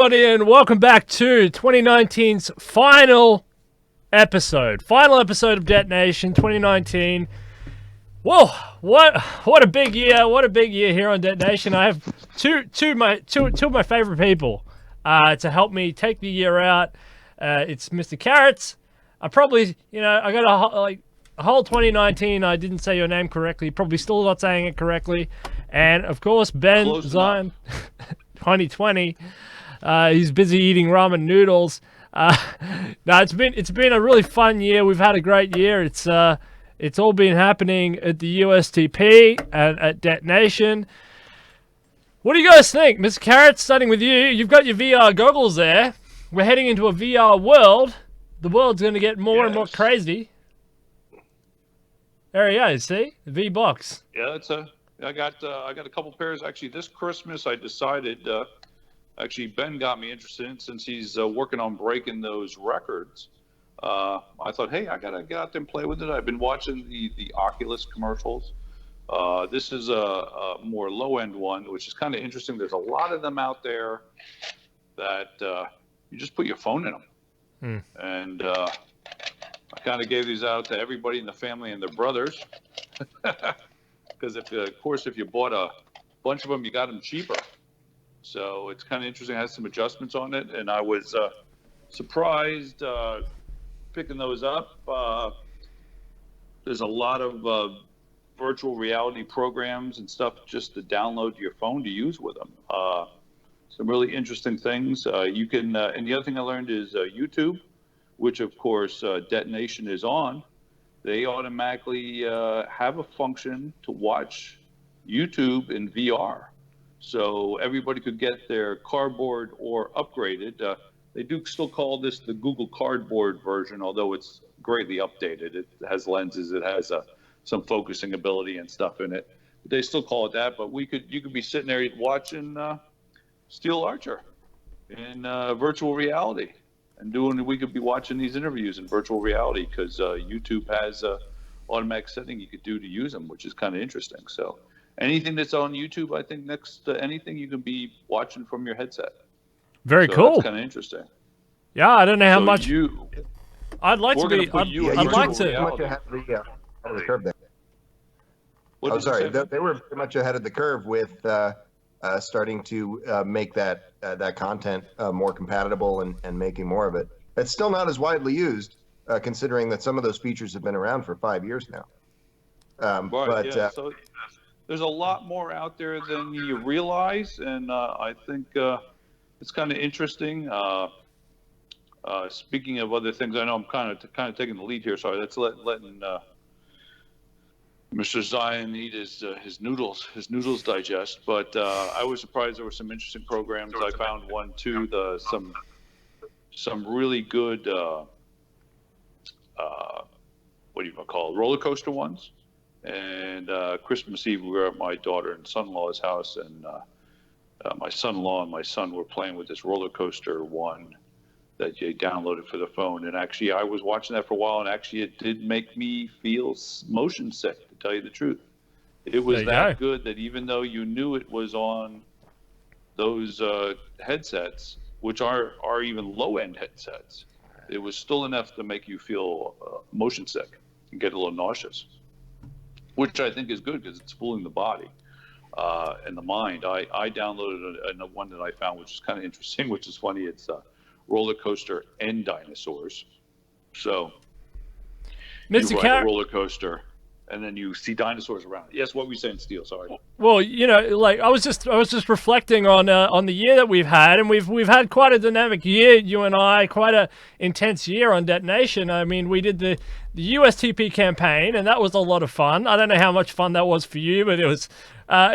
everybody, and welcome back to 2019's final episode of Detonation 2019. Whoa, what a big year! What a big year here on Detonation. I have two of my favorite people to help me take the year out. It's Mr. Kerecz. I probably, I got a whole 2019. I didn't say your name correctly. Probably still not saying it correctly. And of course, Ben Zion, 2020. He's busy eating ramen noodles. No, it's been a really fun year. We've had a great year. It's all been happening at the USTP and at Detonation. What do you guys think, Mr. Kerecz? Starting with you, you've got your VR goggles there. We're heading into a VR world. The world's going to get more and more crazy. There he is. See the V box. Yeah, I got a couple pairs actually this Christmas. I decided. Actually, Ben got me interested in since he's working on breaking those records. I thought, hey, I gotta get out there and play with it. I've been watching the Oculus commercials. This is a more low-end one, which is kind of interesting. There's a lot of them out there that you just put your phone in them. And I kind of gave these out to everybody in the family and their brothers. Because if you bought a bunch of them, you got them cheaper. So it's kind of interesting. It has some adjustments on it, and I was surprised picking those up. There's a lot of virtual reality programs and stuff just to download to your phone to use with them. Some really interesting things. You can, and the other thing I learned is YouTube, which of course Detonation is on. They automatically have a function to watch YouTube in VR. So everybody could get their cardboard or upgraded. They do still call this the Google Cardboard version, although it's greatly updated. It has lenses, it has some focusing ability and stuff in it. But they still call it that. But you could be sitting there watching Steel Archer in virtual reality, and we could be watching these interviews in virtual reality because YouTube has an automatic setting you could do to use them, which is kind of interesting. So. Anything that's on YouTube, I think next to anything you can be watching from your headset. Very cool. That's kind of interesting. Yeah, I don't know how much. I'd like to be. I'd like to. Much ahead of the curve there. They were pretty much ahead of the curve with starting to make that content more compatible and making more of it. It's still not as widely used, considering that some of those features have been around for 5 years now. So there's a lot more out there than you realize, and I think it's kind of interesting. Speaking of other things, I know I'm kind of taking the lead here. Sorry, that's letting Mr. Zion eat his noodles digest. But I was surprised there were some interesting programs. I found one too. Some really good what do you call it? Roller coaster ones. And Christmas Eve, we were at my daughter and son-in-law's house, and my son-in-law and my son were playing with this roller coaster one that you downloaded for the phone. And actually, I was watching that for a while, and actually, it did make me feel motion sick, to tell you the truth. It was that good that even though you knew it was on those headsets, which are even low-end headsets, it was still enough to make you feel motion sick and get a little nauseous. Which I think is good because it's fooling the body and the mind. I downloaded one that I found, which is kind of interesting, which is funny. It's Roller Coaster and Dinosaurs. So Mr. you ride a roller coaster and then you see dinosaurs around it. Yes, what were you saying, Steel? Sorry. Well, I was just reflecting on the year that we've had, and we've had quite a dynamic year. You and I, quite a intense year on Detonation. I mean, we did the USTP campaign, and that was a lot of fun. I don't know how much fun that was for you, but it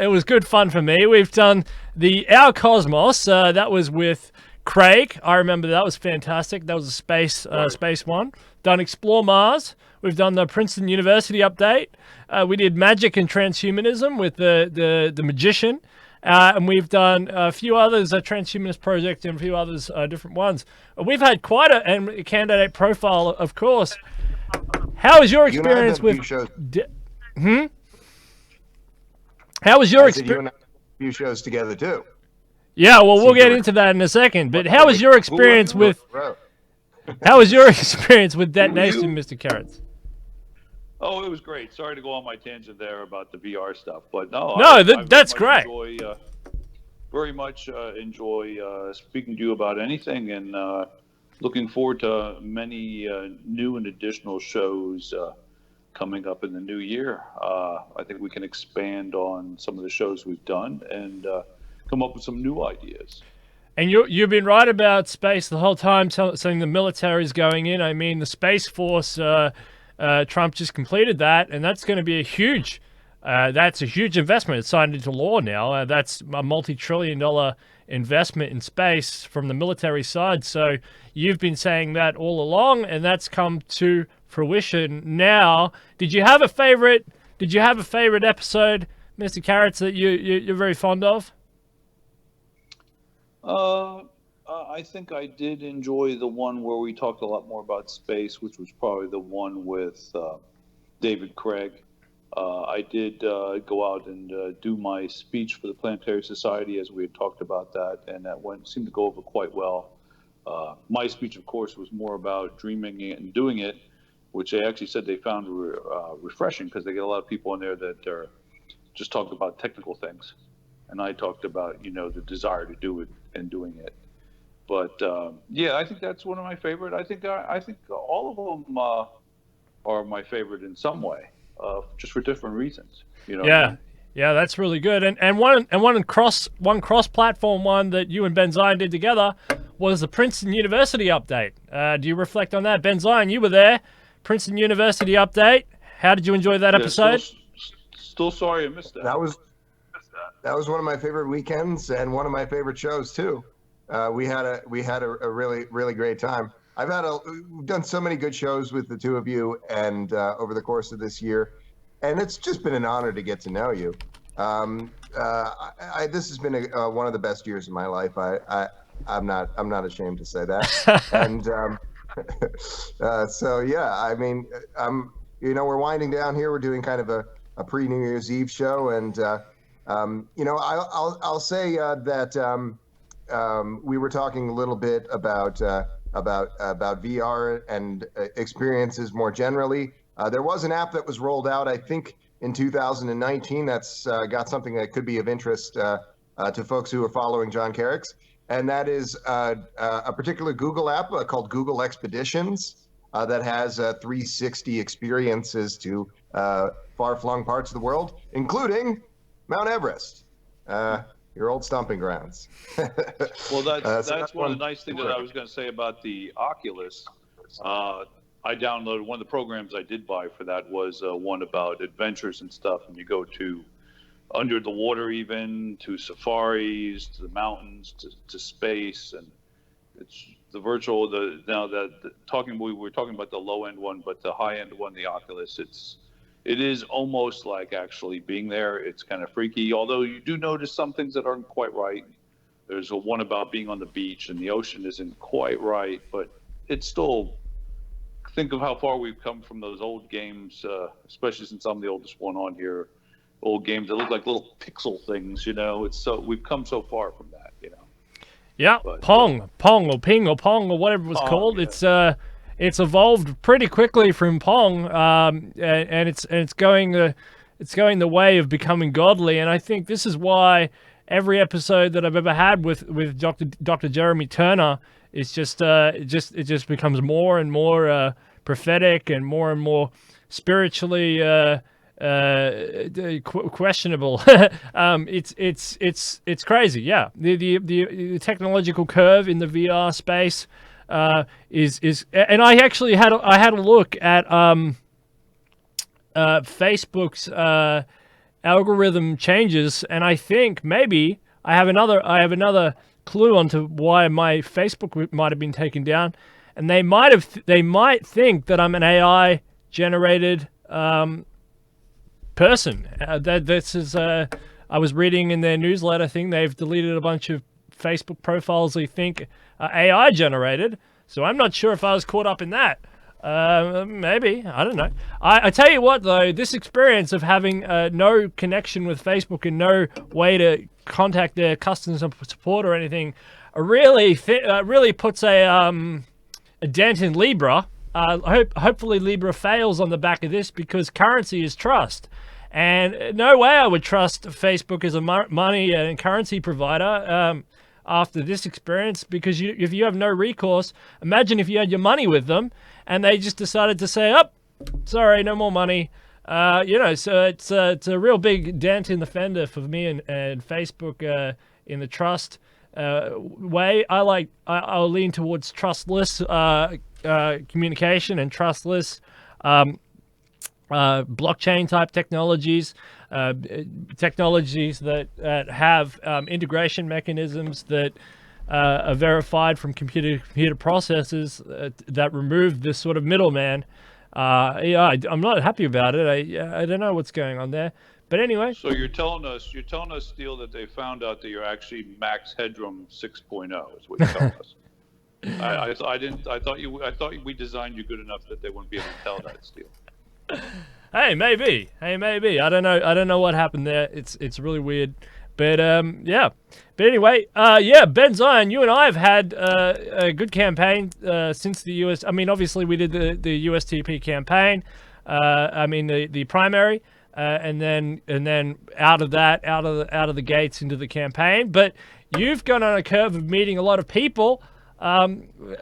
was good fun for me. We've done the Our Cosmos. That was with Craig. I remember that was fantastic. That was a space one. Done Explore Mars. We've done the Princeton University update. We did Magic and Transhumanism with the Magician. And we've done a few others, a Transhumanist Project and a few others, different ones. We've had quite a candidate profile, of course. How was your experience with... How was your experience? You and I did a few shows together, too. Yeah, well, we'll get into that in a second. But how was your experience with detonation, Mr. Kerecz? Oh, it was great. Sorry to go on my tangent there about the VR stuff, but no, that's great. Very much enjoy speaking to you about anything, and looking forward to many new and additional shows coming up in the new year. I think we can expand on some of the shows we've done and come up with some new ideas. And you've been right about space the whole time, saying the military's going in. I mean, the Space Force, Trump just completed that, and that's going to be a huge investment. It's signed into law now. That's a multi-trillion-dollar investment in space from the military side. So you've been saying that all along, and that's come to fruition now. Did you have a favorite episode, Mr. Kerecz, that you're very fond of? I think I did enjoy the one where we talked a lot more about space, which was probably the one with David Craig. I did go out and do my speech for the Planetary Society, as we had talked about that, and that seemed to go over quite well. My speech, of course, was more about dreaming it and doing it, which they actually said they found refreshing, because they get a lot of people in there that are just talking about technical things, and I talked about the desire to do it and doing it. But yeah, I think that's one of my favorite. I think all of them are my favorite in some way, just for different reasons. Yeah, that's really good. And one cross-platform one that you and Ben Zion did together was the Princeton University update. Do you reflect on that, Ben Zion? You were there. Princeton University update. How did you enjoy that episode? Still sorry I missed that. That was one of my favorite weekends and one of my favorite shows too. We had a really, really great time. We've done so many good shows with the two of you, and over the course of this year, and it's just been an honor to get to know you. This has been one of the best years of my life. I'm not ashamed to say that. And so yeah, I mean, we're winding down here. We're doing kind of a pre-New Year's Eve show, and I'll say that. We were talking a little bit about VR and experiences more generally. There was an app that was rolled out, I think, in 2019. That's got something that could be of interest to folks who are following John Kerecz, and that is a particular Google app called Google Expeditions that has 360 experiences to far-flung parts of the world, including Mount Everest. Your old stomping grounds. Well, that's one of the nice things that I was going to say about the Oculus. I downloaded one of the programs I did buy for that was one about adventures and stuff, and you go to under the water, even to safaris, to the mountains, to space, and it's the virtual. We were talking about the low end one, but the high end one, the Oculus, it is almost like actually being there. It's kind of freaky, although you do notice some things that aren't quite right. There's one about being on the beach and the ocean isn't quite right, but it's still, think of how far we've come from those old games, especially since I'm the oldest one on here, old games that look like little pixel things, we've come so far from that, Yeah, but, Pong or Ping or Pong or whatever it was called. Yeah. It's evolved pretty quickly from Pong, and it's going the way of becoming godly. And I think this is why every episode that I've ever had with Dr. Jeremy Turner is just it just becomes more and more prophetic and more spiritually questionable. It's crazy. Yeah, the technological curve in the VR space. Is and I actually had a look at Facebook's algorithm changes, and I think maybe I have another clue onto why my Facebook might have been taken down, and they might think that I'm an AI generated person. I was reading in their newsletter thing, they've deleted a bunch of Facebook profiles they think are AI generated, so I'm not sure if I was caught up in that. Maybe. I don't know. I tell you what, though, this experience of having no connection with Facebook and no way to contact their customer support or anything really puts a dent in Libra. Hopefully Libra fails on the back of this, because currency is trust. And no way I would trust Facebook as a money and currency provider after this experience, because if you have no recourse, imagine if you had your money with them and they just decided to say, oh, sorry, no more money. So it's a real big dent in the fender for me and Facebook in the trust way. I'll lean towards trustless communication and trustless blockchain type technologies, technologies that have integration mechanisms that are verified from computer processes that remove this sort of middleman. I'm not happy about it. I don't know what's going on there. But anyway. So you're telling us, Steele, that they found out that you're actually Max Headroom 6.0 is what you're telling us. I thought we designed you good enough that they wouldn't be able to tell that, Steele. Hey, maybe. I don't know what happened there. It's really weird. But yeah. But anyway, Ben Zion, you and I have had a good campaign since the US. I mean, obviously we did the USTP campaign. The primary, and then out of the gates into the campaign. But you've gone on a curve of meeting a lot of people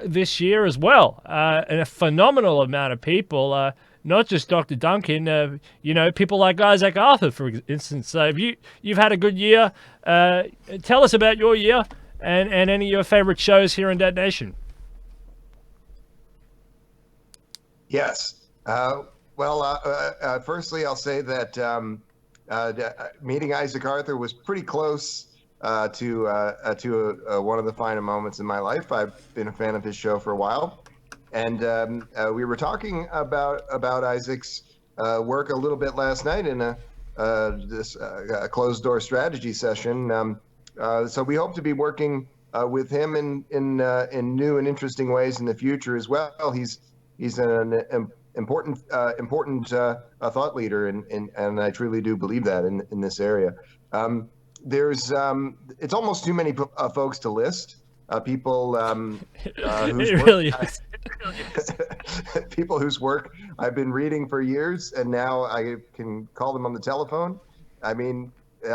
this year as well, and a phenomenal amount of people. Not just Dr. Duncan, people like Isaac Arthur, for instance. So if you've had a good year, tell us about your year and any of your favorite shows here in Dead Nation. Yes. Firstly, I'll say that meeting Isaac Arthur was pretty close to one of the finer moments in my life. I've been a fan of his show for a while. And we were talking about Isaac's work a little bit last night in a closed door strategy session. So we hope to be working with him in new and interesting ways in the future as well. He's an important thought leader, and I truly do believe that in this area. It's almost too many folks to list. People whose it work, really is. people whose work I've been reading for years, and now I can call them on the telephone. I mean, this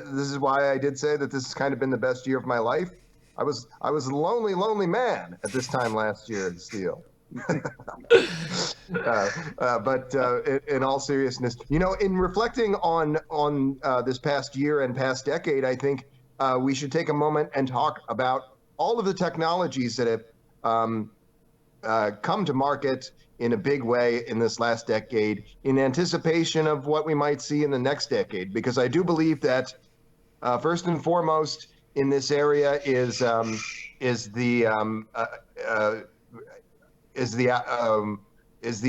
is why I did say that this has kind of been the best year of my life. I was a lonely man at this time last year in Steele. But in all seriousness, in reflecting on this past year and past decade, I think we should take a moment and talk about all of the technologies that have come to market in a big way in this last decade in anticipation of what we might see in the next decade. Because I do believe that first and foremost in this area is the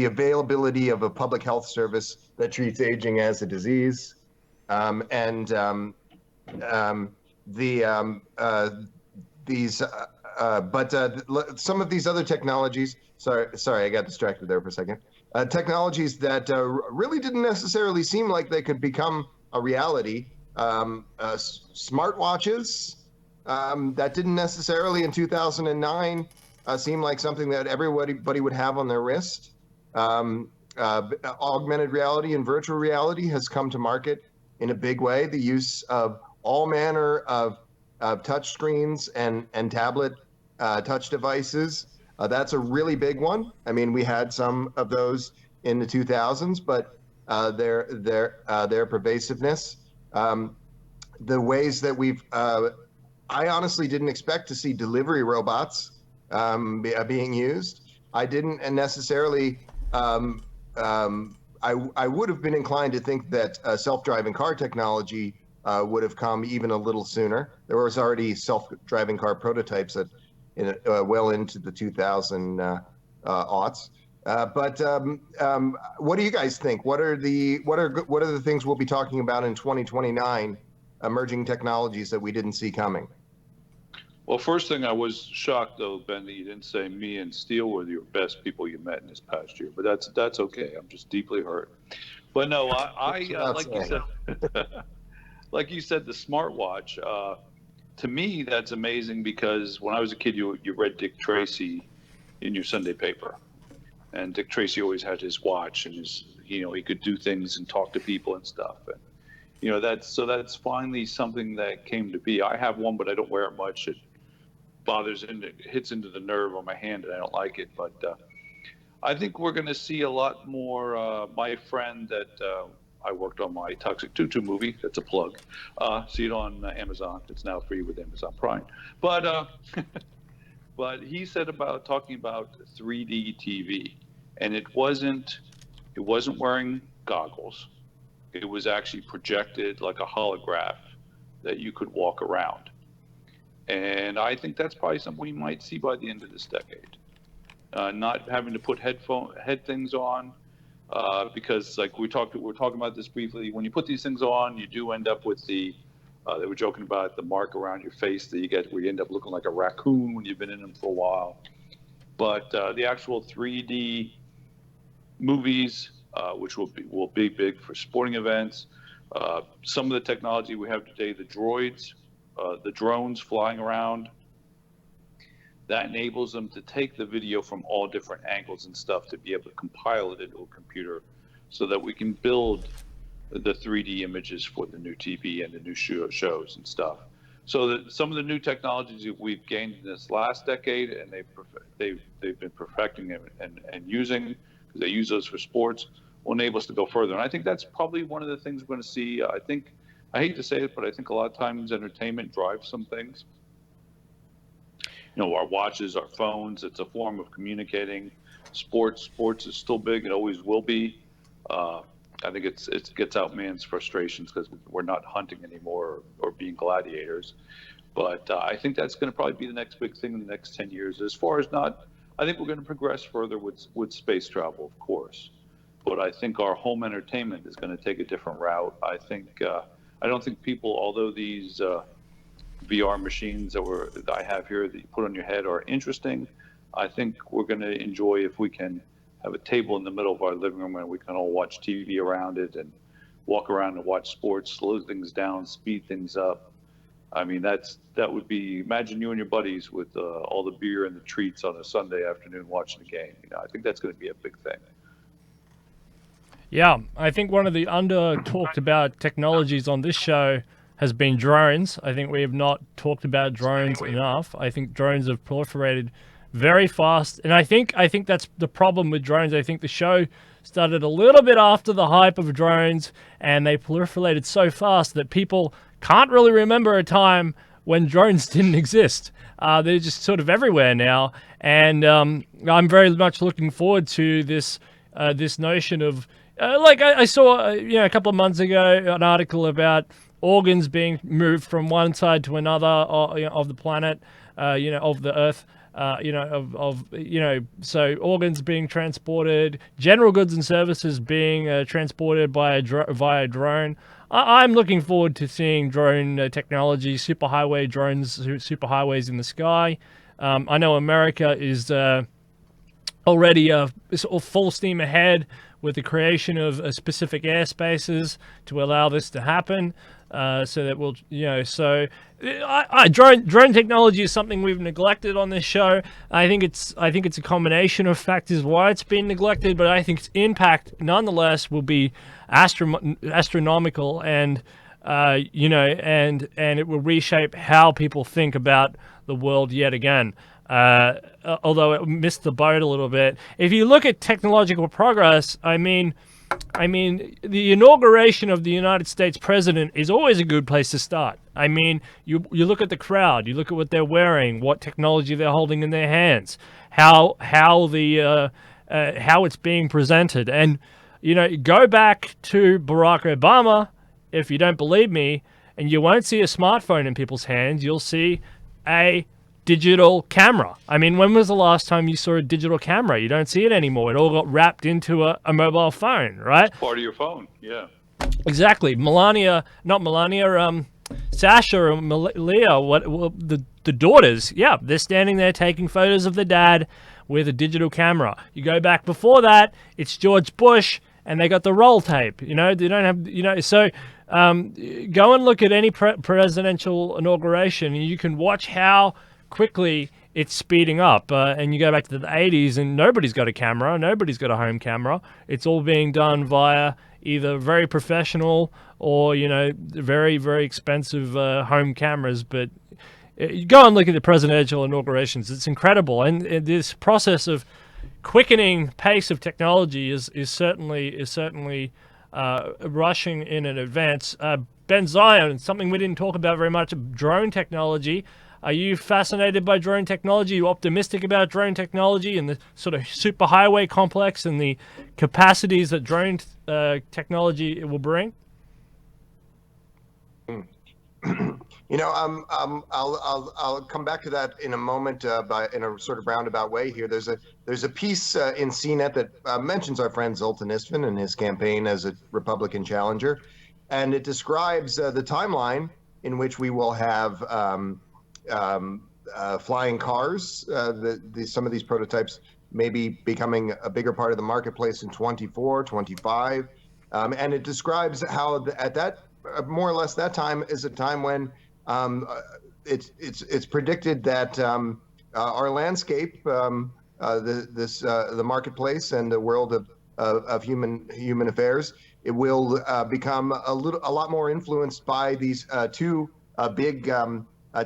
availability of a public health service that treats aging as a disease, some of these other technologies. Sorry, I got distracted there for a second. Technologies that really didn't necessarily seem like they could become a reality. Smartwatches that didn't necessarily in 2009 seem like something that everybody would have on their wrist. Augmented reality and virtual reality has come to market in a big way. The use of all manner of touch screens and tablet touch devices. That's a really big one. I mean, we had some of those in the 2000s, but their pervasiveness, the ways that I honestly didn't expect to see delivery robots being used. I didn't necessarily. I would have been inclined to think that self-driving car technology would have come even a little sooner. There was already self-driving car prototypes well into the 2000 aughts. But what do you guys think? What are the things we'll be talking about in 2029? Emerging technologies that we didn't see coming. Well, first thing, I was shocked though, Ben, that you didn't say me and Steele were your best people you met in this past year. But that's okay. I'm just deeply hurt. But no, like you said, like you said, the smartwatch. To me, that's amazing because when I was a kid, you read Dick Tracy in your Sunday paper, and Dick Tracy always had his watch and he could do things and talk to people and stuff. And that's finally something that came to be. I have one, but I don't wear it much. It hits into the nerve on my hand, and I don't like it. But I think we're going to see a lot more. My friend that I worked on my Toxic Tutu movie. That's a plug. See it on Amazon. It's now free with Amazon Prime. But but he said talking about 3D TV, and it wasn't wearing goggles. It was actually projected like a holograph that you could walk around. And I think that's probably something we might see by the end of this decade. Not having to put head things on, because like we're talking about this briefly. When you put these things on, you do end up with they were joking about the mark around your face that you get, where you end up looking like a raccoon when you've been in them for a while. But the actual 3D movies, which will be big for sporting events. Some of the technology we have today, the droids, the drones flying around, that enables them to take the video from all different angles and stuff to be able to compile it into a computer so that we can build the 3D images for the new TV and the new shows and stuff. So that some of the new technologies that we've gained in this last decade, and they've been perfecting and using, because they use those for sports, will enable us to go further. And I think that's probably one of the things we're going to see. I hate to say it, but I think a lot of times entertainment drives some things. Our watches, our phones, it's a form of communicating. Sports is still big. It always will be. I think it gets out man's frustrations because we're not hunting anymore or being gladiators. But I think that's going to probably be the next big thing in the next 10 years. As far as I think we're going to progress further with space travel, of course. But I think our home entertainment is going to take a different route. I don't think people, although these VR machines that I have here that you put on your head are interesting, I think we're going to enjoy if we can have a table in the middle of our living room and we can all watch TV around it and walk around and watch sports, slow things down, speed things up. I mean, that would be, imagine you and your buddies with all the beer and the treats on a Sunday afternoon watching the game. I think that's going to be a big thing. Yeah, I think one of the under-talked about technologies on this show has been drones. I think we have not talked about drones enough. I think drones have proliferated very fast, and I think that's the problem with drones. I think the show started a little bit after the hype of drones, and they proliferated so fast that people can't really remember a time when drones didn't exist. They're just sort of everywhere now, and I'm very much looking forward to this notion of I saw a couple of months ago an article about organs being moved from one side to another of the planet, of the Earth. So organs being transported, general goods and services being transported via drone. I'm looking forward to seeing drone technology, superhighway drones, superhighways in the sky. I know America is already full steam ahead with the creation of specific airspaces to allow this to happen. So that we'll, drone technology is something we've neglected on this show. I think it's a combination of factors why it's been neglected, but I think its impact nonetheless will be astronomical, and and it will reshape how people think about the world yet again. Although it missed the boat a little bit. If you look at technological progress, I mean, the inauguration of the United States president is always a good place to start. I mean, you look at the crowd, you look at what they're wearing, what technology they're holding in their hands, how it's being presented, and go back to Barack Obama if you don't believe me, and you won't see a smartphone in people's hands. You'll see a digital camera. I mean, when was the last time you saw a digital camera? You don't see it anymore. It all got wrapped into a mobile phone, right? It's part of your phone, yeah. Exactly. Sasha or Malia, the daughters, yeah, they're standing there taking photos of the dad with a digital camera. You go back before that, it's George Bush, and they got the roll tape. They don't have, so go and look at any presidential inauguration, and you can watch how quickly it's speeding up. And you go back to the 80s, and nobody's got a camera, nobody's got a home camera. It's all being done via either very professional or, very, very expensive home cameras. But you go and look at the presidential inaugurations. It's incredible. And this process of quickening pace of technology is certainly rushing in an advance. Ben Zion, something we didn't talk about very much, drone technology. Are you fascinated by drone technology? Are you optimistic about drone technology and the sort of superhighway complex and the capacities that drone technology will bring? I'll come back to that in a moment, in a sort of roundabout way here. There's a piece in CNET that mentions our friend Zoltan Istvan and his campaign as a Republican challenger, and it describes the timeline in which we will have flying cars. Some of these prototypes may be becoming a bigger part of the marketplace in 24, 25, and it describes how at that more or less that time is a time when it's predicted that our landscape, the marketplace and the world of human affairs, it will become a lot more influenced by these two big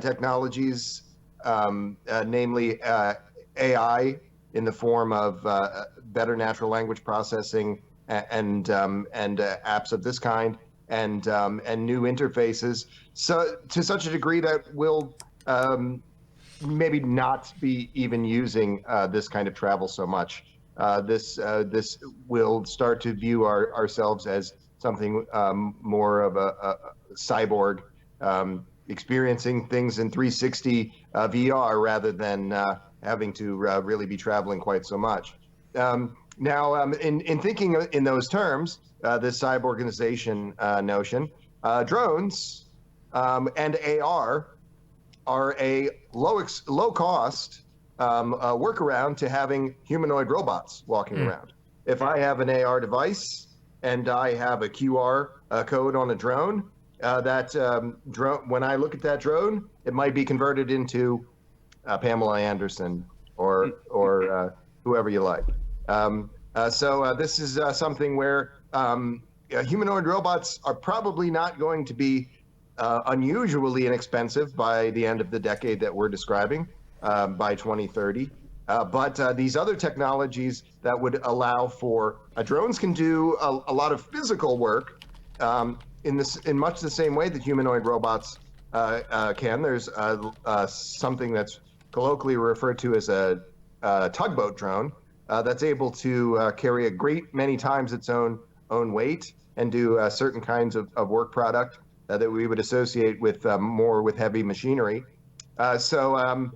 technologies, namely AI in the form of better natural language processing and apps of this kind. And new interfaces, so to such a degree that we'll maybe not be even using this kind of travel so much. This will start to view ourselves as something more of a cyborg, experiencing things in 360 VR rather than having to really be traveling quite so much. Now, in thinking in those terms, this cyborganization notion, drones and AR are a low cost workaround to having humanoid robots walking around. If I have an AR device and I have a QR code on a drone, drone, when I look at that drone, it might be converted into Pamela Anderson or whoever you like. So this is something where humanoid robots are probably not going to be unusually inexpensive by the end of the decade that we're describing, by 2030. But these other technologies that would allow for drones can do a lot of physical work in much the same way that humanoid robots can. There's something that's colloquially referred to as a tugboat drone that's able to carry a great many times its own weight and do certain kinds of work product that we would associate with more with heavy machinery. So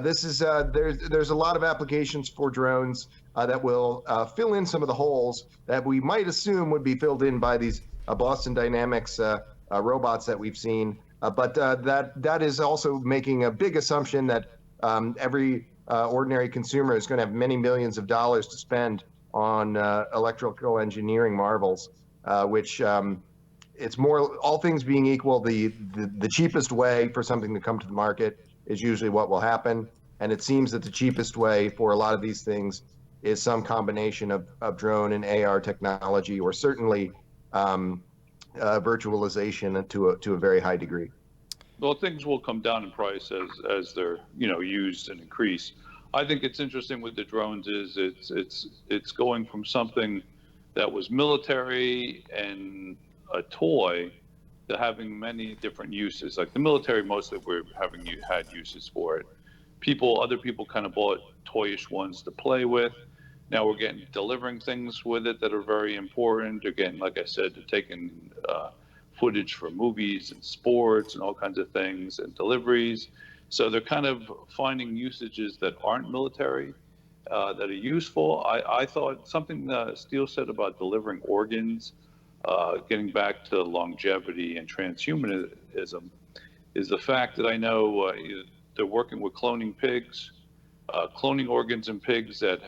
this is there's a lot of applications for drones that will fill in some of the holes that we might assume would be filled in by these Boston Dynamics robots that we've seen. But that is also making a big assumption that every ordinary consumer is going to have many millions of dollars to spend on electrical engineering marvels, which it's more, all things being equal, the cheapest way for something to come to the market is usually what will happen. And it seems that the cheapest way for a lot of these things is some combination of drone and AR technology, or certainly virtualization to a very high degree. Well, things will come down in price as they're used and increase. I think it's interesting with the drones is it's going from something that was military and a toy to having many different uses. Like the military, mostly had uses for it. Other people kind of bought toyish ones to play with. Now we're delivering things with it that are very important. Again, like I said, they're taking footage for movies and sports and all kinds of things and deliveries. So they're kind of finding usages that aren't military, that are useful. I thought something Steele said about delivering organs, getting back to longevity and transhumanism, is the fact that I know they're working with cloning pigs, cloning organs in pigs that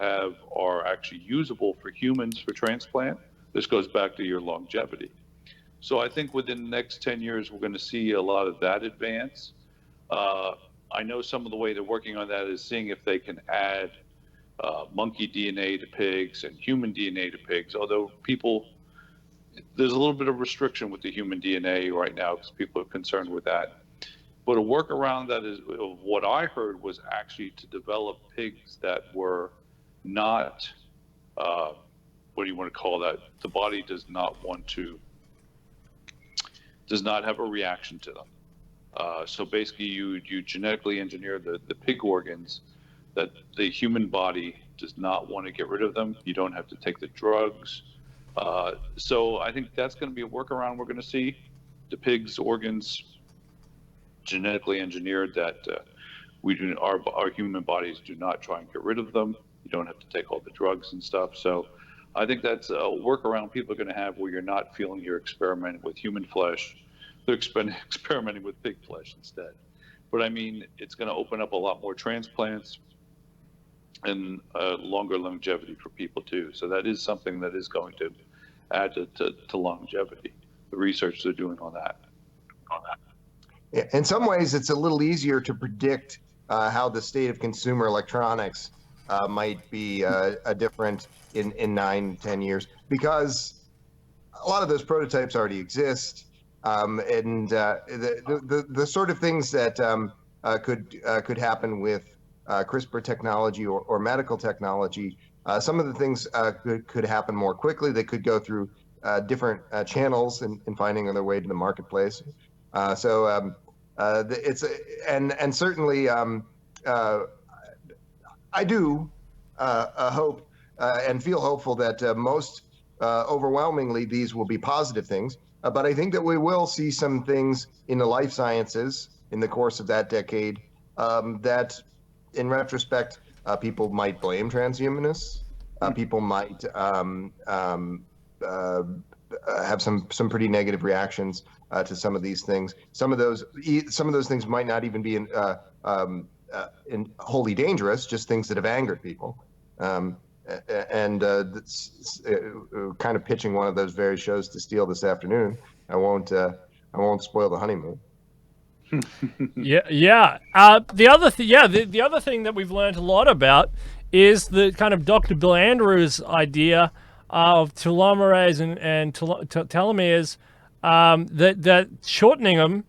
are actually usable for humans for transplant. This goes back to your longevity. So I think within the next 10 years, we're going to see a lot of that advance. I know some of the way they're working on that is seeing if they can add monkey DNA to pigs and human DNA to pigs, although there's a little bit of restriction with the human DNA right now because people are concerned with that. But a workaround that is, what I heard was actually to develop pigs that were not, what do you want to call that? The body does not have a reaction to them. So basically you genetically engineer the pig organs that the human body does not want to get rid of them. You don't have to take the drugs. So I think that's going to be a workaround we're going to see. The pig's organs genetically engineered that our human bodies do not try and get rid of them. You don't have to take all the drugs and stuff. So I think that's a workaround people are going to have where you're not feeling you're experimenting with human flesh. They're experimenting with pig flesh instead. But I mean, it's going to open up a lot more transplants and longer longevity for people too. So that is something that is going to add to longevity. The research they're doing on that. In some ways, it's a little easier to predict how the state of consumer electronics might be different in 9-10 years, because a lot of those prototypes already exist, and the sort of things that could happen with CRISPR technology or medical technology. Some of the things could happen more quickly. They could go through different channels in finding their way to the marketplace. So it's and certainly I do hope and feel hopeful that most overwhelmingly these will be positive things. But I think that we will see some things in the life sciences in the course of that decade that, in retrospect, people might blame transhumanists. People might have some pretty negative reactions to some of these things. Some of those things might not even be wholly dangerous, just things that have angered people. And kind of pitching one of those very shows to steal this afternoon. I won't spoil the honeymoon. Yeah. The other thing that we've learned a lot about is the kind of Dr. Bill Andrews idea of telomerase and telomeres, that shortening them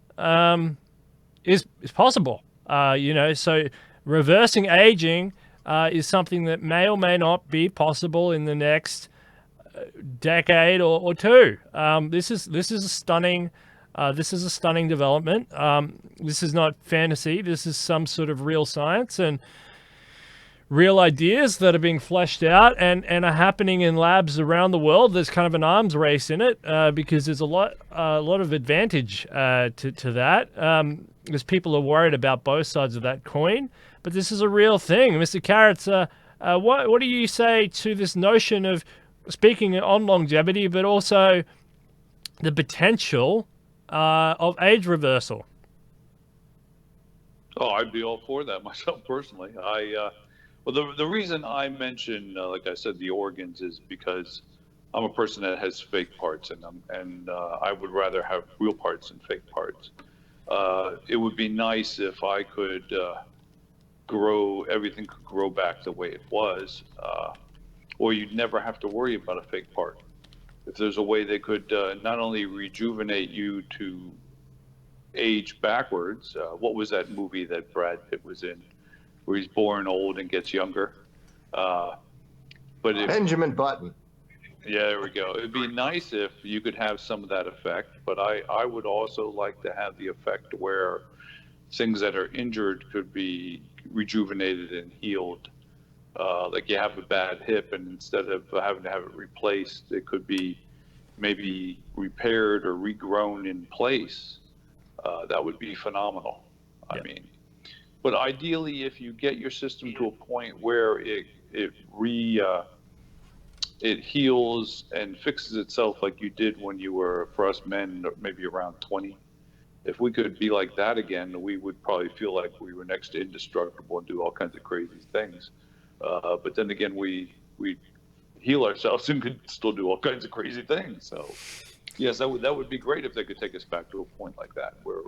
is possible. So reversing aging is something that may or may not be possible in the next decade or two. This is a stunning development. This is not fantasy. This is some sort of real science and real ideas that are being fleshed out and are happening in labs around the world. There's kind of an arms race in it because there's a lot of advantage to that. Because people are worried about both sides of that coin, but this is a real thing. Mr. Kerecz, what do you say to this notion of speaking on longevity, but also the potential of age reversal? Oh, I'd be all for that myself personally. Well, the reason I mention, like I said, the organs is because I'm a person that has fake parts in them, and I would rather have real parts than fake parts. It would be nice if I could everything could grow back the way it was, or you'd never have to worry about a fake part. If there's a way they could not only rejuvenate you to age backwards, what was that movie that Brad Pitt was in, where he's born old and gets younger? Benjamin Button. Yeah, there we go. It'd be nice if you could have some of that effect, but I would also like to have the effect where things that are injured could be rejuvenated and healed. Like you have a bad hip, and instead of having to have it replaced, it could be maybe repaired or regrown in place. That would be phenomenal. Yeah. I mean, but ideally, if you get your system to a point where it heals and fixes itself like you did when you were, for us men, maybe around 20, if we could be like that again, we would probably feel like we were next to indestructible and do all kinds of crazy things. But then again, we heal ourselves and could still do all kinds of crazy things. So yes, that would be great if they could take us back to a point like that where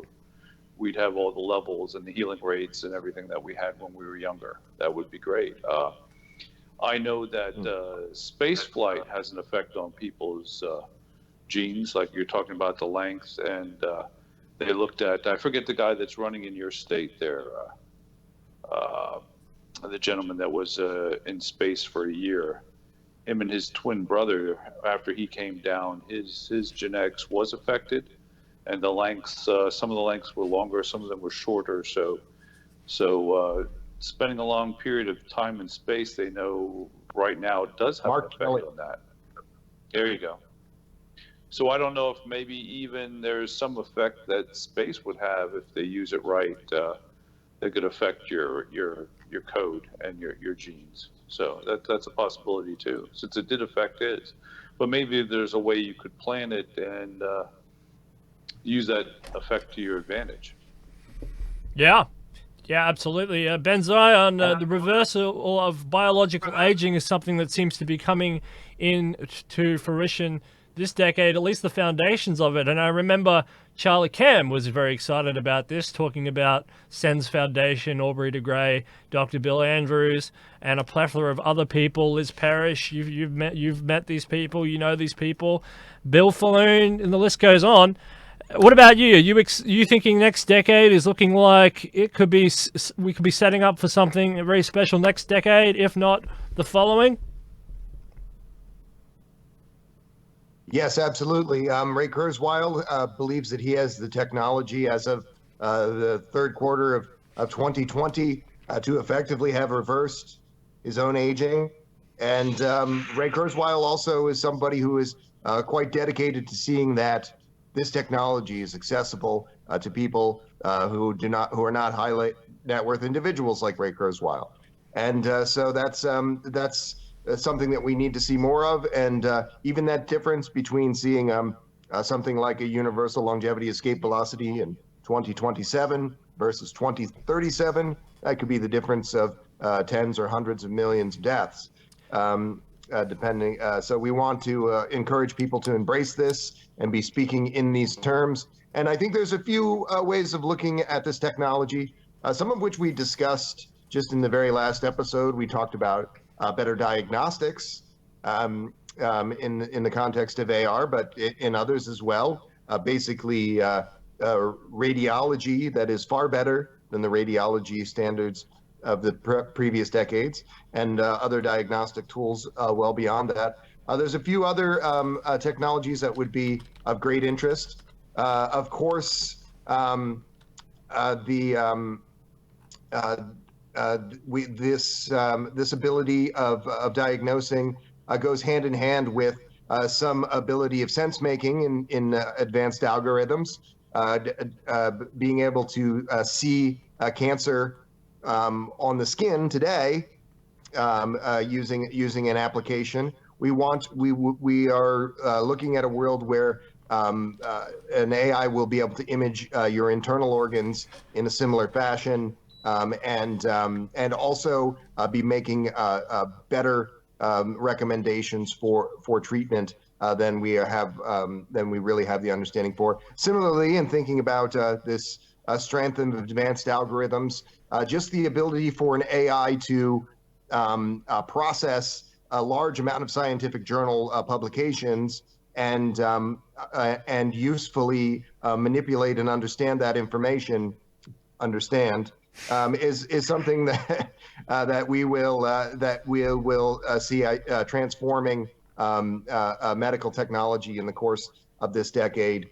we'd have all the levels and the healing rates and everything that we had when we were younger. That would be great. I know that space flight has an effect on people's genes, like you're talking about the length, and they looked at, I forget the guy that's running in your state there, the gentleman that was in space for a year. Him and his twin brother, after he came down, his genetics was affected, and the lengths, some of the lengths were longer, some of them were shorter. So spending a long period of time in space, they know right now it does have an effect on that. There you go. So I don't know if maybe even there's some effect that space would have if they use it right. That could affect your code and your genes. So that's a possibility too, since it did affect his. But maybe there's a way you could plan it and use that effect to your advantage. Yeah, absolutely. Benzai on the reversal of biological aging is something that seems to be coming into fruition this decade, at least the foundations of it. And I remember Charlie Cam was very excited about this, talking about SENS Foundation, Aubrey de Grey, Dr. Bill Andrews, and a plethora of other people. Liz Parrish, you've met these people, you know these people, Bill Falloon, and the list goes on. What about you? You thinking next decade is looking like it could be, we could be setting up for something very special next decade, if not the following? Yes, absolutely. Ray Kurzweil believes that he has the technology as of the third quarter of 2020 to effectively have reversed his own aging. And Ray Kurzweil also is somebody who is quite dedicated to seeing that this technology is accessible to people who are not high net worth individuals like Ray Kurzweil. And so that's something that we need to see more of. And even that difference between seeing something like a universal longevity escape velocity in 2027 versus 2037, that could be the difference of tens or hundreds of millions of deaths, depending. So we want to encourage people to embrace this and be speaking in these terms. And I think there's a few ways of looking at this technology, some of which we discussed just in the very last episode. We talked about better diagnostics in the context of AR, but in others as well. Basically, radiology that is far better than the radiology standards of the previous decades, and other diagnostic tools well beyond that. There's a few other technologies that would be of great interest. Of course, this ability of diagnosing goes hand in hand with some ability of sense making in advanced algorithms, being able to see cancer on the skin today using an application. We are looking at a world where an AI will be able to image your internal organs in a similar fashion. And also be making better recommendations for treatment than we really have the understanding for. Similarly, in thinking about this strength of advanced algorithms, just the ability for an AI to process a large amount of scientific journal publications and usefully manipulate and understand that information. Is something that we will see transforming medical technology in the course of this decade.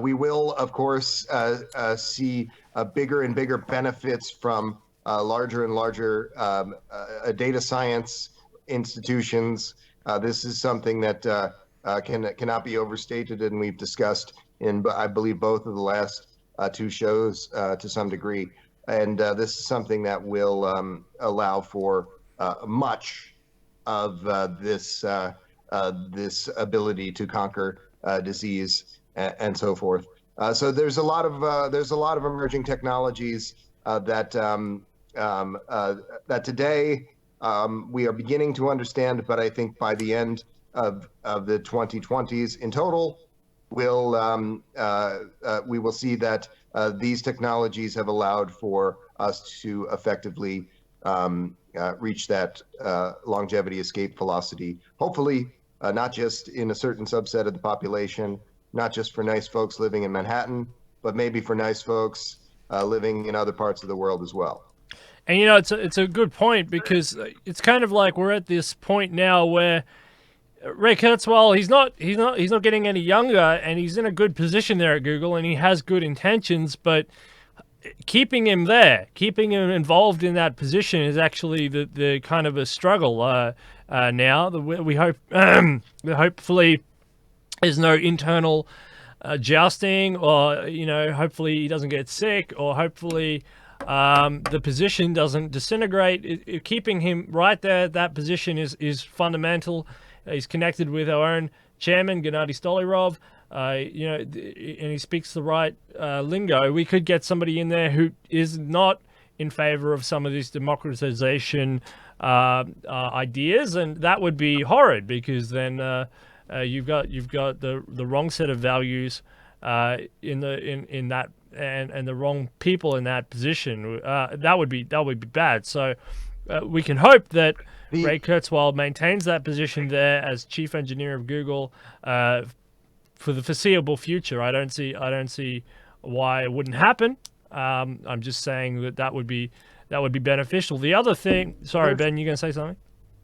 We will, of course, see bigger and bigger benefits from larger and larger data science institutions. This is something that cannot be overstated, and we've discussed in, I believe, both of the last two shows to some degree. And this is something that will allow for much of this ability to conquer disease and so forth. So there's a lot of emerging technologies that today we are beginning to understand, but I think by the end of the 2020s in total, we will see that these technologies have allowed for us to effectively reach that longevity escape velocity. Hopefully, not just in a certain subset of the population, not just for nice folks living in Manhattan, but maybe for nice folks living in other parts of the world as well. And it's a good point, because it's kind of like we're at this point now where Ray Kurzweil, he's not getting any younger, and he's in a good position there at Google, and he has good intentions, but keeping him there, keeping him involved in that position is actually the kind of a struggle now. We hope hopefully there's no internal jousting, or hopefully he doesn't get sick, or hopefully the position doesn't disintegrate. Keeping him right there, that position is fundamental. He's connected with our own chairman, Gennady Stolyrov, and he speaks the right lingo. We could get somebody in there who is not in favor of some of these democratization ideas, and that would be horrid, because then you've got the wrong set of values in that, and the wrong people in that position. That would be bad. So we can hope that Ray Kurzweil maintains that position there as chief engineer of Google for the foreseeable future. I don't see why it wouldn't happen. I'm just saying that would be beneficial. The other thing, sorry, Ben, you gonna say something?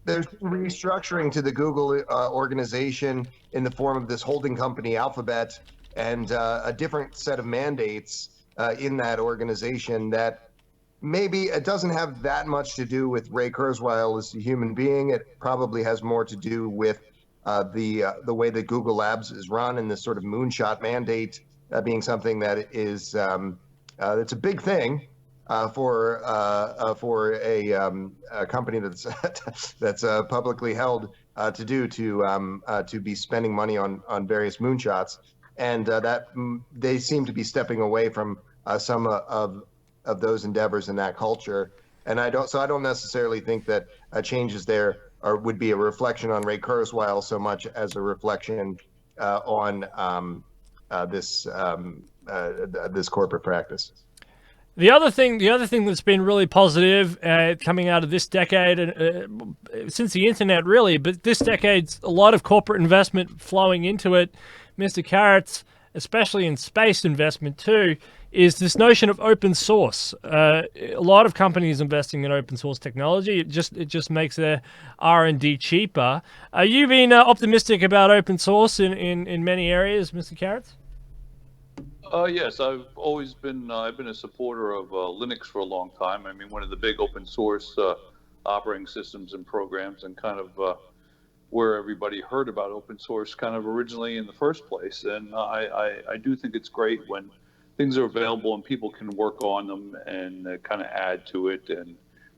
There's restructuring to the Google organization in the form of this holding company, Alphabet, and a different set of mandates in that organization that maybe it doesn't have that much to do with Ray Kurzweil as a human being. It probably has more to do with the way that Google Labs is run, and this sort of moonshot mandate being something that is it's a big thing for a company that's publicly held to be spending money on various moonshots, and that they seem to be stepping away from some of those endeavors in that culture. And I don't necessarily think that changes there would be a reflection on Ray Kurzweil so much as a reflection on this corporate practice. The other thing that's been really positive coming out of this decade, and since the internet really, but this decade's a lot of corporate investment flowing into it, Mr. Kerecz, especially in space investment too, is this notion of open source. A lot of companies investing in open source technology. It just makes their R&D cheaper. Are you being optimistic about open source in many areas, Mr. Kerecz? Yes, I've always been I've been a supporter of Linux for a long time. I mean, one of the big open source operating systems and programs, and kind of where everybody heard about open source kind of originally in the first place. And I do think it's great when things are available and people can work on them and kind of add to it, and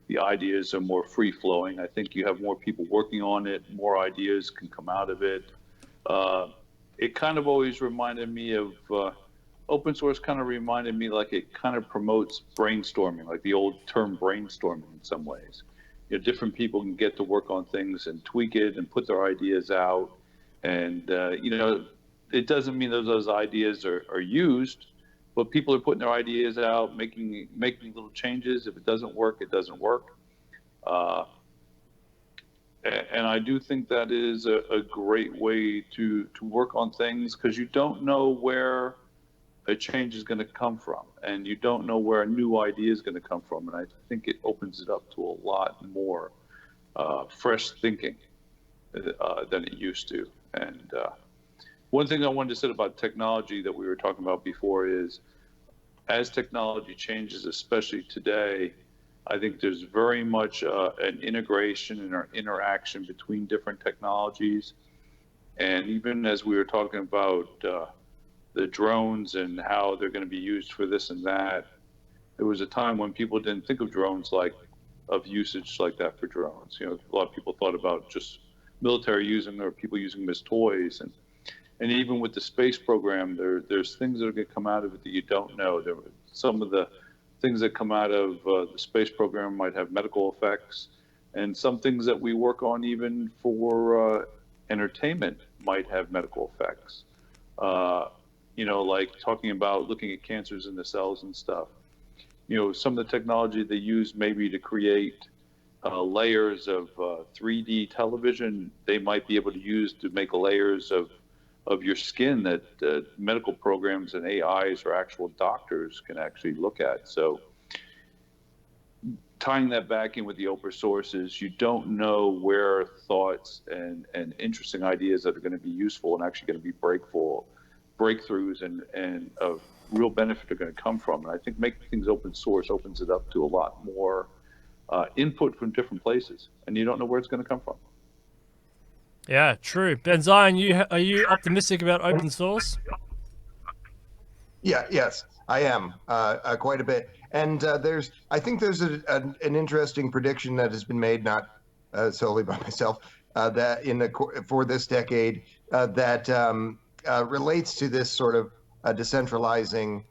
the ideas are more free flowing. I think you have more people working on it, more ideas can come out of it. It kind of always reminded me of open source kind of reminded me like it kind of promotes brainstorming, like the old term brainstorming in some ways. Different people can get to work on things and tweak it and put their ideas out. And, it doesn't mean that those ideas are used, but people are putting their ideas out, making little changes. If it doesn't work, it doesn't work. And I do think that is a great way to work on things, because you don't know where a change is going to come from, and you don't know where a new idea is going to come from. And I think it opens it up to a lot more fresh thinking than it used to. And one thing I wanted to say about technology that we were talking about before is, as technology changes, especially today, I think there's very much an integration and an interaction between different technologies. And even as we were talking about the drones and how they're going to be used for this and that, there was a time when people didn't think of drones of usage like that for drones. A lot of people thought about just military using, or people using them as toys. And And even with the space program, there's things that are going to come out of it that you don't know. Some of the things that come out of the space program might have medical effects, and some things that we work on even for entertainment might have medical effects. Like talking about looking at cancers in the cells and stuff. Some of the technology they use maybe to create layers of 3D television, they might be able to use to make layers of your skin that medical programs and AIs or actual doctors can actually look at. So tying that back in with the open sources, you don't know where thoughts and interesting ideas that are going to be useful and actually going to be breakthroughs and of real benefit are going to come from. And I think making things open source opens it up to a lot more input from different places, and you don't know where it's going to come from. Yeah, true. Ben Zion, are you optimistic about open source? Yes, I am quite a bit. And I think there's an interesting prediction that has been made, not solely by myself, that for this decade that relates to this sort of decentralizing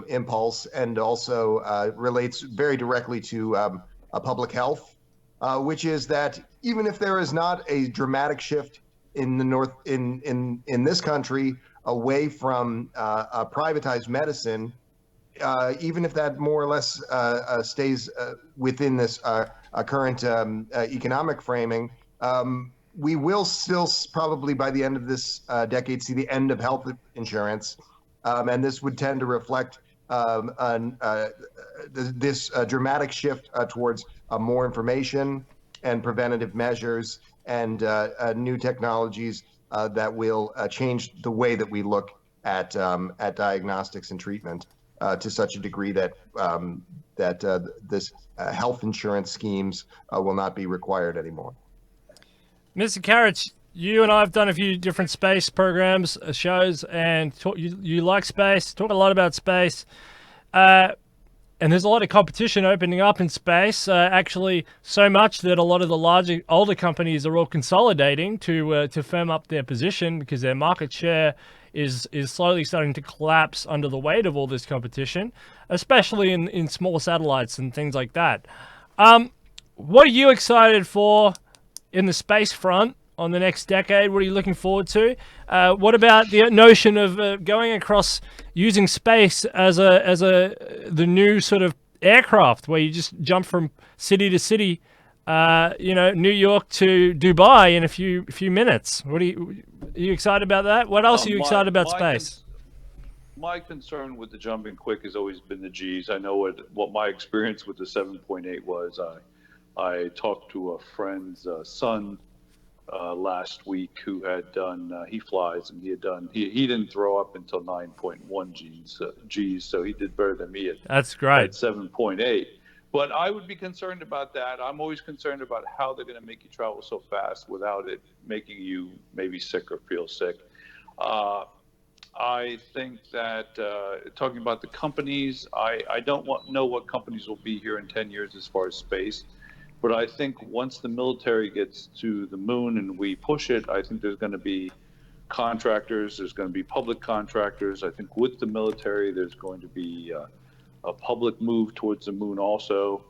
impulse, and also relates very directly to public health, which is that even if there is not a dramatic shift in this country away from privatized medicine, even if that more or less stays within this current economic framing, we will still probably by the end of this decade see the end of health insurance, and this would tend to reflect this dramatic shift towards more information and preventative measures and new technologies that will change the way that we look at diagnostics and treatment to such a degree that this health insurance schemes will not be required anymore. Mr. Kerecz, you and I have done a few different space programs, shows, and you like space, talk a lot about space. And there's a lot of competition opening up in space, actually so much that a lot of the larger, older companies are all consolidating to firm up their position because their market share is slowly starting to collapse under the weight of all this competition, especially in small satellites and things like that. What are you excited for in the space front on the next decade? What are you looking forward to? What about the notion of going across using space as the new sort of aircraft where you just jump from city to city, New York to Dubai in a few minutes? Are you excited about that? What else are you excited about space? My concern with the jumping quick has always been the G's. I know what my experience with the 7.8 was. I talked to a friend's son last week who had done, he flies, and he didn't throw up until 9.1 G's, so he did better than me That's great. at 7.8. But I would be concerned about that. I'm always concerned about how they're going to make you travel so fast without it making you maybe sick or feel sick. I think that talking about the companies, I don't know what companies will be here in 10 years as far as space. But I think once the military gets to the moon and we push it, I think there's going to be contractors, there's going to be public contractors. I think with the military, there's going to be a public move towards the moon also.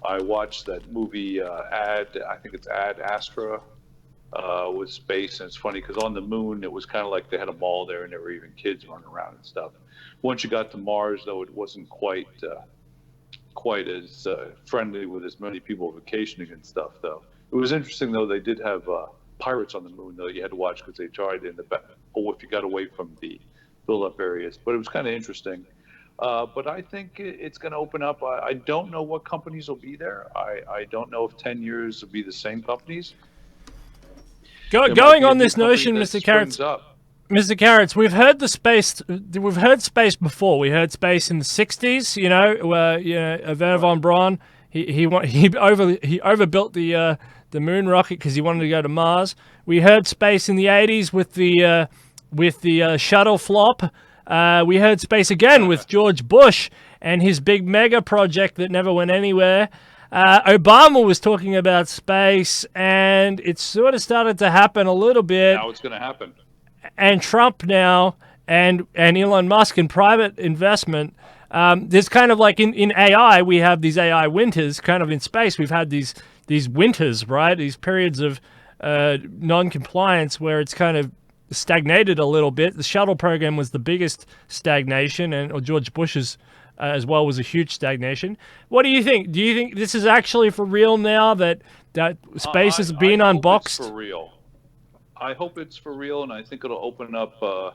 I watched that movie I think it's Ad Astra with space, and it's funny because on the moon, it was kind of like they had a mall there and there were even kids running around and stuff. Once you got to Mars, though, it wasn't quite as friendly with as many people vacationing and stuff, though. It was interesting, though. They did have pirates on the moon, though. You had to watch because they tried in the back, or if you got away from the build-up areas. But it was kind of interesting. But I think it's going to open up. I don't know what companies will be there. I don't know if 10 years will be the same companies. Going on this notion, Mr. Kerecz. Mr. Kerecz, we've heard space before. We heard space in the 60s, where Werner von Braun, he overbuilt the moon rocket because he wanted to go to Mars. We heard space in the 80s with the shuttle flop. We heard space again with George Bush and his big mega project that never went anywhere. Obama was talking about space, and it sort of started to happen a little bit. Now it's going to happen. and Trump now, and Elon Musk and private investment. There's kind of like in AI, we have these AI winters. Kind of in space, we've had these winters, right? These periods of non-compliance where it's kind of stagnated a little bit. The shuttle program was the biggest stagnation, or George Bush's as well was a huge stagnation. What do you think? Do you think this is actually for real now, that space is being unboxed? I hope it's for real. I hope it's for real, and I think it'll open up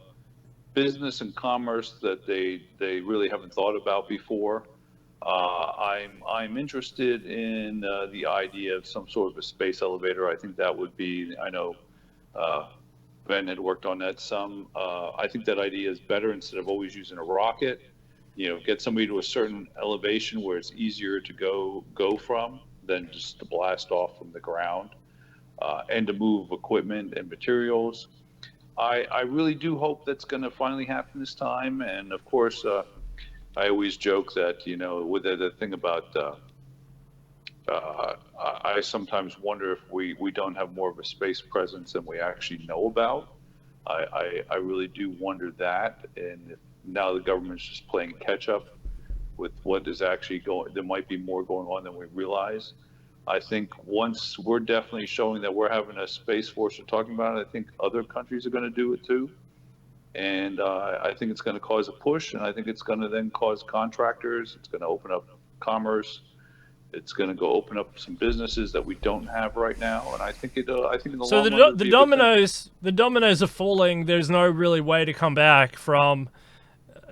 business and commerce that they really haven't thought about before. I'm interested in the idea of some sort of a space elevator. I think that would be. I know Ben had worked on that some. I think that idea is better instead of always using a rocket. Get somebody to a certain elevation where it's easier to go from than just to blast off from the ground, and to move equipment and materials. I really do hope that's going to finally happen this time. And of course, I always joke that, with the thing about, I sometimes wonder if we don't have more of a space presence than we actually know about. I really do wonder that. And if now the government's just playing catch up with what is actually going, there might be more going on than we realize. I think once we're definitely showing that we're having a space force we're talking about, I think other countries are going to do it too. And I think it's going to cause a push, and I think it's going to then cause contractors. It's going to open up commerce. It's going to go open up some businesses that we don't have right now. And I think in the long run, the dominoes are falling. There's no really way to come back from.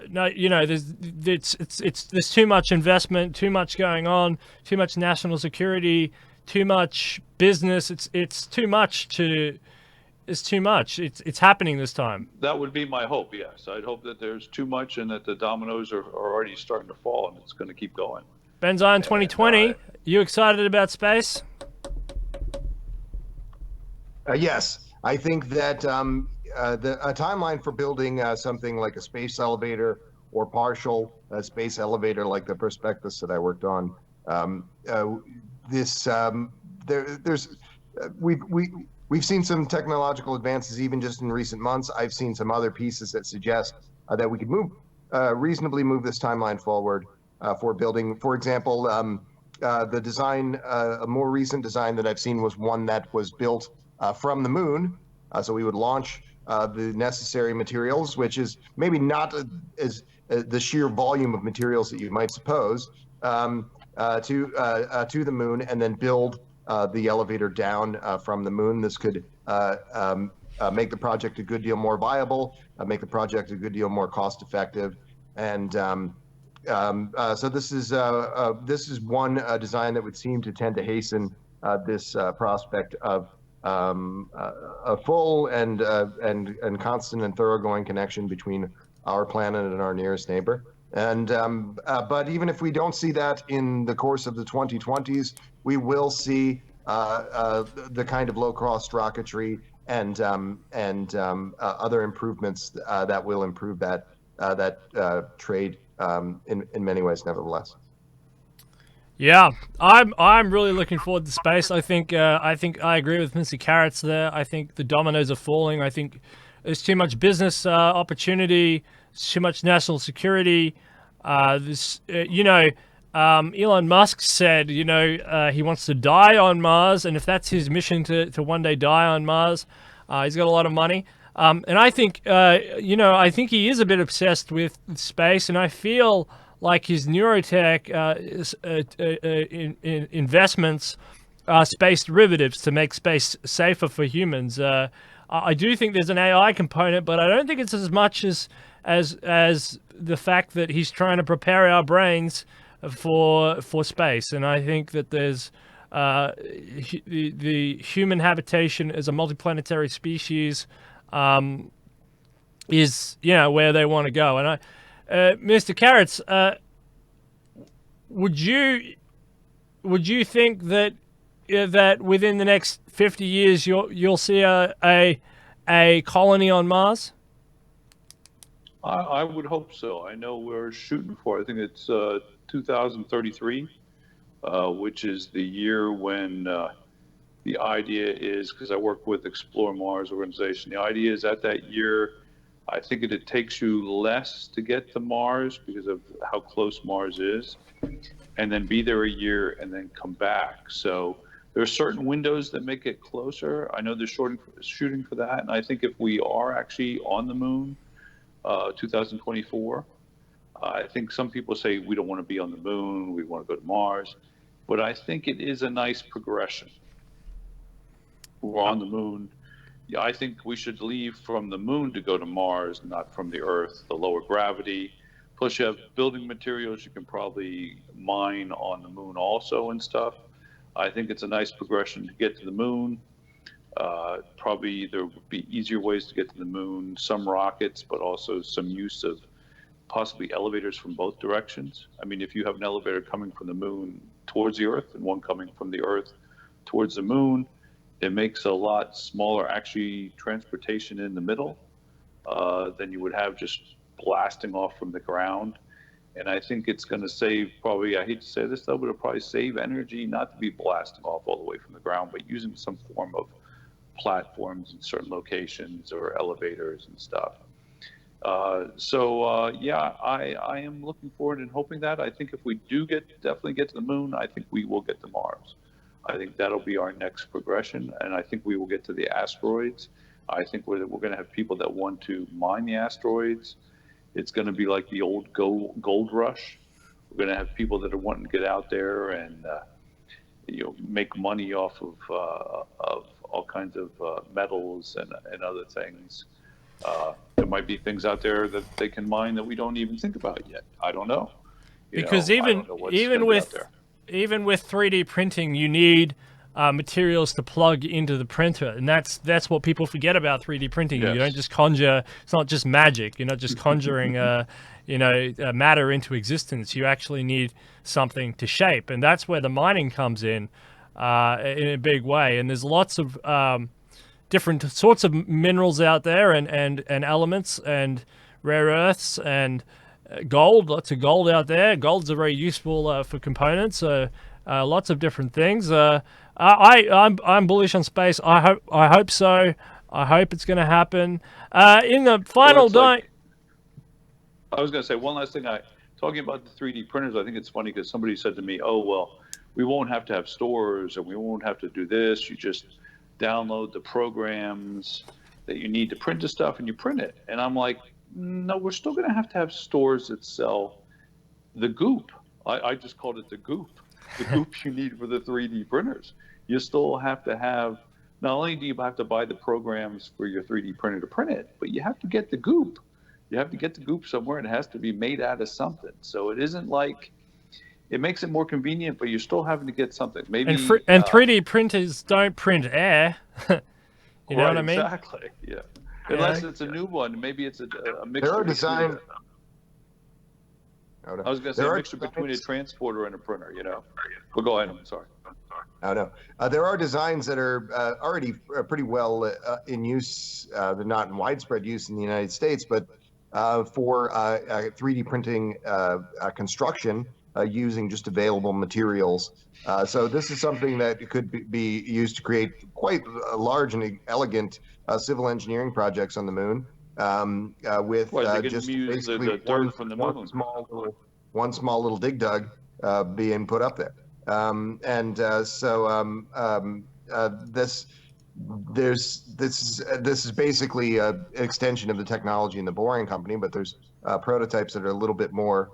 No, there's too much investment, too much going on, too much national security, too much business. It's too much to. It's too much. It's happening this time. That would be my hope. Yes, I'd hope that there's too much and that the dominoes are already starting to fall, and it's going to keep going. Ben Zion 2020. You excited about space? Yes, I think that a timeline for building something like a space elevator or partial space elevator, like the prospectus that I worked on. We've seen some technological advances even just in recent months. I've seen some other pieces that suggest that we could reasonably move this timeline forward for building. For example, the design, a more recent design that I've seen was one that was built from the moon. So we would launch the necessary materials, which is maybe not as the sheer volume of materials that you might suppose, to the moon, and then build the elevator down from the moon. This could make the project a good deal more viable, make the project a good deal more cost effective, and so this is one design that would seem to tend to hasten this prospect of a full and constant and thoroughgoing connection between our planet and our nearest neighbor. And but even if we don't see that in the course of the 2020s, we will see the kind of low-cost rocketry and other improvements that will improve that trade in many ways, nevertheless. Yeah, I'm really looking forward to space. I think I agree with Mr. Kerecz there. I think the dominoes are falling. I think there's too much business opportunity, too much national security. Elon Musk said, he wants to die on Mars, and if that's his mission to one day die on Mars, he's got a lot of money. And I think, I think he is a bit obsessed with space, and I feel like his neurotech investments are space derivatives to make space safer for humans. I do think there's an AI component, but I don't think it's as much as the fact that he's trying to prepare our brains for space. And I think that there's the human habitation as a multiplanetary species is where they want to go. And Mr. Kerecz, would you think that that within the next 50 years you'll see a colony on Mars? I would hope so. I know we're shooting for, I think it's 2033, which is the year when the idea is, because I work with Explore Mars organization, the idea is at that year, I think it takes you less to get to Mars because of how close Mars is, and then be there a year and then come back. So there are certain windows that make it closer. I know they're shooting for that, and I think if we are actually on the moon, 2024, I think some people say we don't want to be on the moon, we want to go to Mars, but I think it is a nice progression. We're on the moon. Yeah, I think we should leave from the moon to go to Mars, not from the Earth, the lower gravity. Plus, you have building materials you can probably mine on the moon also and stuff. I think it's a nice progression to get to the moon. Probably there would be easier ways to get to the moon, some rockets, but also some use of possibly elevators from both directions. I mean, if you have an elevator coming from the moon towards the Earth and one coming from the Earth towards the moon, it makes a lot smaller actually transportation in the middle than you would have just blasting off from the ground. And I think it's going to save probably, I hate to say this though, but it'll probably save energy not to be blasting off all the way from the ground, but using some form of platforms in certain locations or elevators and stuff. Yeah, I am looking forward and hoping that. I think if we do definitely get to the moon, I think we will get to Mars. I think that'll be our next progression, and I think we will get to the asteroids. I think we're going to have people that want to mine the asteroids. It's going to be like the old gold rush. We're going to have people that are wanting to get out there and make money off of all kinds of metals and other things. There might be things out there that they can mine that we don't even think about yet. I don't know. Because even with 3D printing, you need materials to plug into the printer, and that's what people forget about 3D printing. Yes. You don't just conjure; it's not just magic. You're not just conjuring, matter into existence. You actually need something to shape, and that's where the mining comes in a big way. And there's lots of different sorts of minerals out there, and elements, and rare earths, and gold. Lots of gold out there. Gold's a very useful for components. Lots of different things. I'm bullish on space. I hope so. I hope it's going to happen. In the final I was going to say one last thing. Talking about the 3D printers, I think it's funny because somebody said to me, "Oh well, we won't have to have stores, and we won't have to do this. You just download the programs that you need to print the stuff, and you print it." And I'm like, no, we're still going to have stores that sell the goop. I just called it the goop you need for the 3D printers. You still have to have, not only do you have to buy the programs for your 3D printer to print it, but you have to get the goop. You have to get the goop somewhere, and it has to be made out of something. So it isn't like, it makes it more convenient, but you're still having to get something. Maybe and 3D printers don't print air. You know what I mean? Exactly, yeah. Unless it's a new one, maybe it's a mixture. There are design. I was going to say a mixture between a transporter and a printer, But go ahead. I'm sorry. Oh no, there are designs that are already pretty well in use. They're not in widespread use in the United States, but for 3D printing construction using just available materials. So this is something that could be used to create quite large and elegant civil engineering projects on the moon, with just basically the dirt from the moon. one small little dig dug being put up there. This is basically an extension of the technology in the Boring Company, but there's prototypes that are a little bit more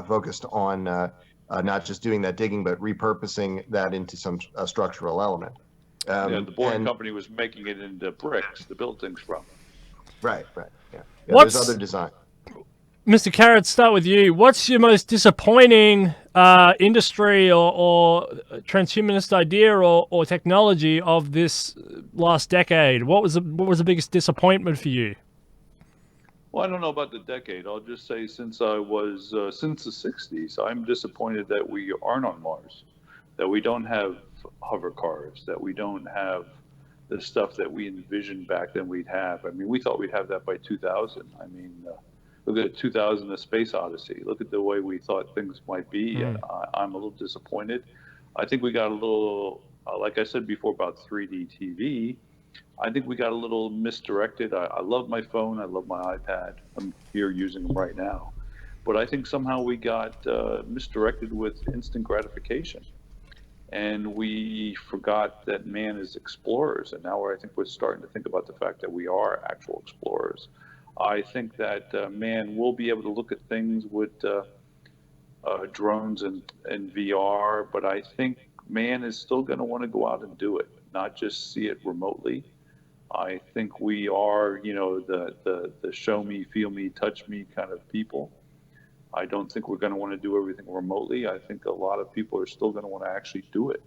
focused on not just doing that digging, but repurposing that into some structural element. The Boring Company was making it into bricks to build things from. Right. Yeah. There's other design. Mr. Kerecz, start with you. What's your most disappointing industry or transhumanist idea or technology of this last decade? What was the biggest disappointment for you? Well, I don't know about the decade. I'll just say since the 60s, I'm disappointed that we aren't on Mars, that we don't have hover cars, that we don't have the stuff that we envisioned back then we'd have. I mean, we thought we'd have that by 2000. I mean, look at 2000, The Space Odyssey. Look at the way we thought things might be. And I'm a little disappointed. I think we got a little, like I said before about 3D TV. I think we got a little misdirected. I love my phone. I love my iPad. I'm here using them right now. But I think somehow we got misdirected with instant gratification. And we forgot that man is explorers. And now I think we're starting to think about the fact that we are actual explorers. I think that man will be able to look at things with drones and VR, but I think man is still going to want to go out and do it, not just see it remotely. I think we are, the show me, feel me, touch me kind of people. I don't think we're going to want to do everything remotely. I think a lot of people are still going to want to actually do it.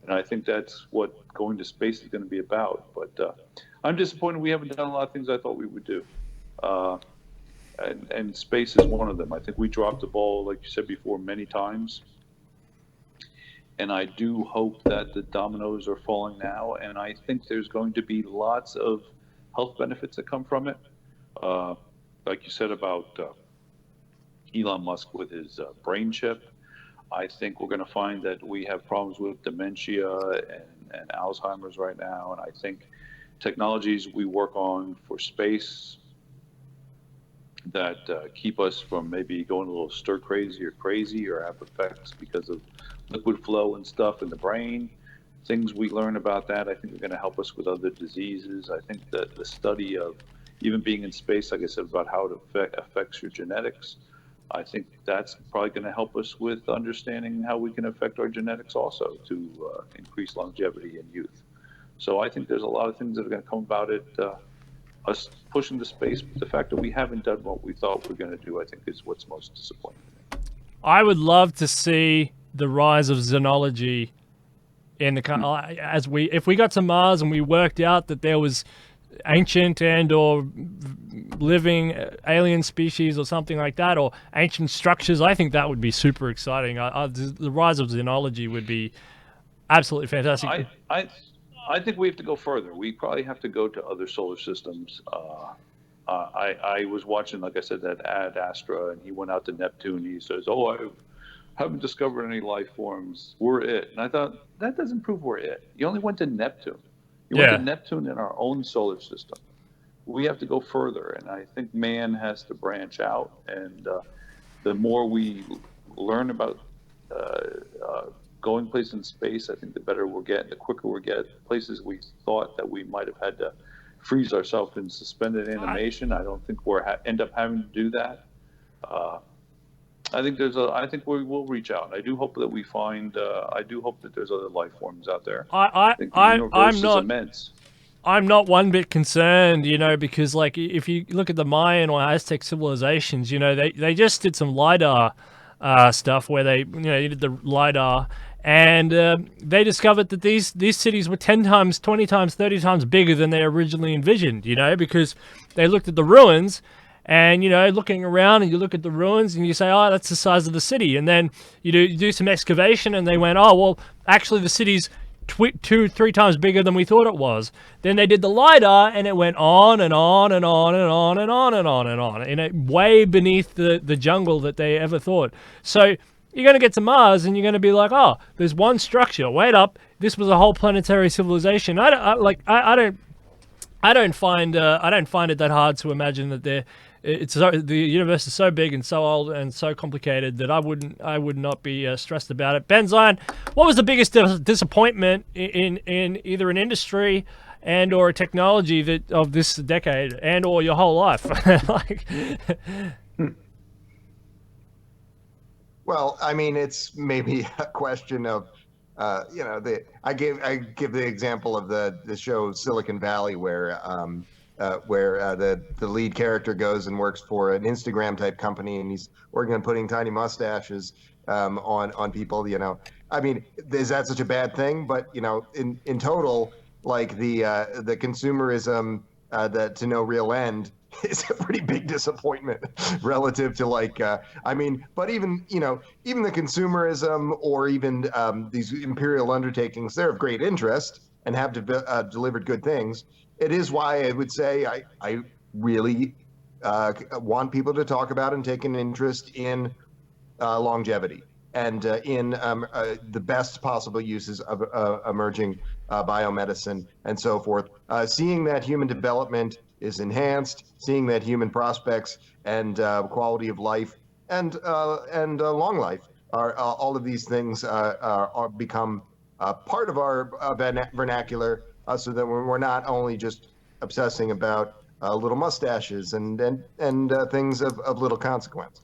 And I think that's what going to space is going to be about. But I'm disappointed we haven't done a lot of things I thought we would do. And space is one of them. I think we dropped the ball, like you said before, many times. And I do hope that the dominoes are falling now. And I think there's going to be lots of health benefits that come from it. Like you said about Elon Musk with his brain chip. I think we're going to find that we have problems with dementia and Alzheimer's right now. And I think technologies we work on for space that keep us from maybe going a little stir crazy or have effects because of liquid flow and stuff in the brain. Things we learn about that, I think, are going to help us with other diseases. I think that the study of even being in space, like I said, about how it affects your genetics, I think that's probably going to help us with understanding how we can affect our genetics also to increase longevity and youth. So I think there's a lot of things that are going to come about it. Us pushing to space, but the fact that we haven't done what we thought we were going to do, I think, is what's most disappointing. I would love to see the rise of xenology in the if we got to Mars and we worked out that there was ancient and or living alien species or something like that, or ancient structures. I think that would be super exciting. The rise of xenology would be absolutely fantastic. I think we have to go further. We probably have to go to other solar systems. I was watching, like I said, that Ad Astra, and he went out to Neptune. He says, "Oh, I haven't discovered any life forms. We're it." And I thought, that doesn't prove we're it. You only went to Neptune. You went to Neptune in our own solar system. We have to go further, and I think man has to branch out. And the more we learn about going places in space, I think the better we'll get, the quicker we'll get. Places we thought that we might have had to freeze ourselves in suspended animation, I don't think we'll end up having to do that. I think we will reach out. I do hope that we find. I do hope that there's other life forms out there. I think the universe is immense. I'm not one bit concerned, because like if you look at the Mayan or Aztec civilizations, they just did some LiDAR stuff where they did the LiDAR, and they discovered that these cities were 10 times, 20 times, 30 times bigger than they originally envisioned, because they looked at the ruins. And, looking around and you look at the ruins and you say, oh, that's the size of the city. And then you do some excavation and they went, oh, well, actually the city's 2-3 times bigger than we thought it was. Then they did the LiDAR and it went on and on and on and on and on and on and on, way beneath the jungle that they ever thought. So you're going to get to Mars and you're going to be like, oh, there's one structure. Wait up. This was a whole planetary civilization. I don't find it that hard to imagine that the universe is so big and so old and so complicated that I would not be stressed about it. Ben Zion, what was the biggest disappointment in either an industry and or a technology of this decade and or your whole life? Well, I mean, it's maybe a question of I give the example of the show Silicon Valley where the lead character goes and works for an Instagram type company and he's working on putting tiny mustaches on people. I mean, is that such a bad thing? But in total, like the consumerism that to no real end is a pretty big disappointment relative to but even the consumerism or even these imperial undertakings, they're of great interest and have delivered good things. It is why I would say I really want people to talk about and take an interest in longevity. and in the best possible uses of emerging biomedicine and so forth. Seeing that human development is enhanced, seeing that human prospects and quality of life and long life are all of these things are become part of our vernacular, so that we're not only just obsessing about little mustaches and things of little consequence.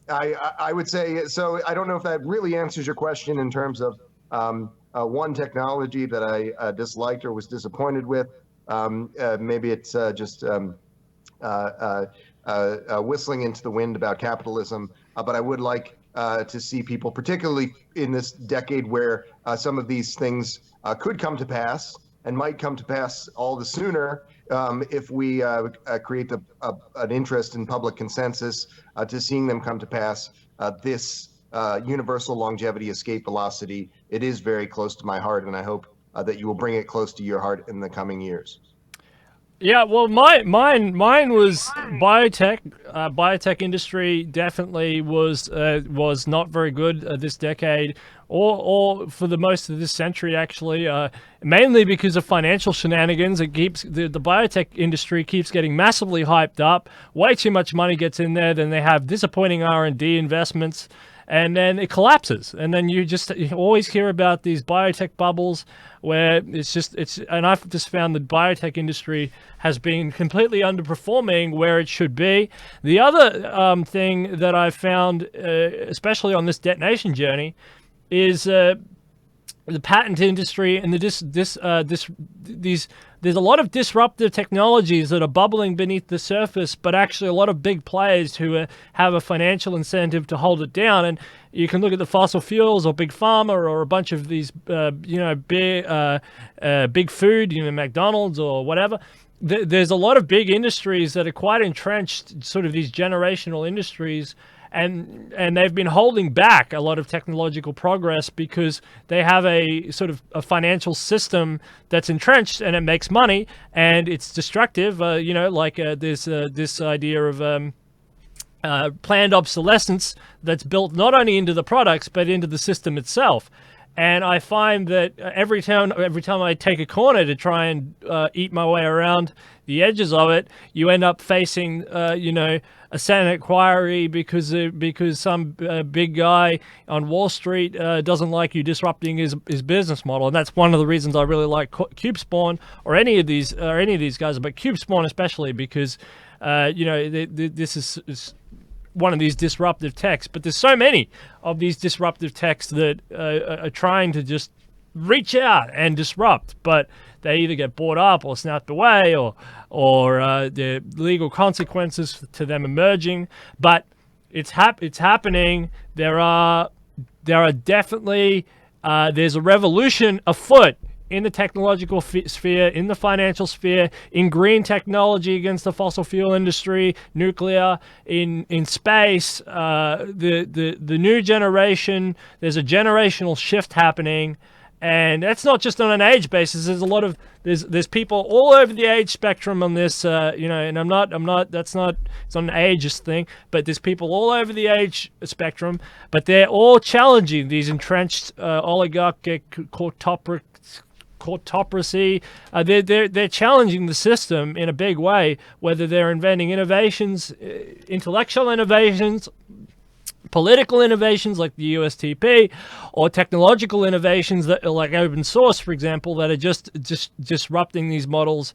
I would say, so I don't know if that really answers your question in terms of one technology that I disliked or was disappointed with. Maybe it's just whistling into the wind about capitalism, but I would like to see people, particularly in this decade where some of these things could come to pass and might come to pass all the sooner if we create an interest in public consensus to seeing them come to pass. This universal longevity escape velocity, it is very close to my heart, and I hope that you will bring it close to your heart in the coming years. Yeah, well, mine was biotech. Biotech industry definitely was not very good this decade, or for the most of this century, actually. Mainly because of financial shenanigans. It keeps the biotech industry keeps getting massively hyped up. Way too much money gets in there. Then they have disappointing R&D investments, and then it collapses. And then you always hear about these biotech bubbles where and I've just found the biotech industry has been completely underperforming where it should be. The other thing that I've found, especially on this detonation journey, is the patent industry and there's a lot of disruptive technologies that are bubbling beneath the surface, but actually a lot of big players who have a financial incentive to hold it down. And you can look at the fossil fuels or big pharma or a bunch of these, big food, McDonald's or whatever. There's a lot of big industries that are quite entrenched, sort of these generational industries. And they've been holding back a lot of technological progress because they have a sort of a financial system that's entrenched and it makes money and it's destructive. There's this idea of planned obsolescence that's built not only into the products but into the system itself. And I find that every time I take a corner to try and eat my way around the edges of it, you end up facing, a Senate inquiry because some big guy on Wall Street doesn't like you disrupting his business model. And that's one of the reasons I really like CubeSpawn or any of these guys, but CubeSpawn especially because, this is one of these disruptive techs, but there's so many of these disruptive techs that are trying to just reach out and disrupt, but they either get bought up or snapped away or the legal consequences to them emerging. But it's happening. There are definitely there's a revolution afoot in the technological sphere, in the financial sphere, in green technology against the fossil fuel industry, nuclear, in space, the new generation. There's a generational shift happening, and that's not just on an age basis. There's a lot of there's people all over the age spectrum on this, and I'm not. That's not. It's not an ageist thing, but there's people all over the age spectrum, but they're all challenging these entrenched oligarchic corporatocracy. They're challenging the system in a big way, whether they're inventing innovations, intellectual innovations, political innovations like the USTP, or technological innovations that are like open source, for example, that are just disrupting these models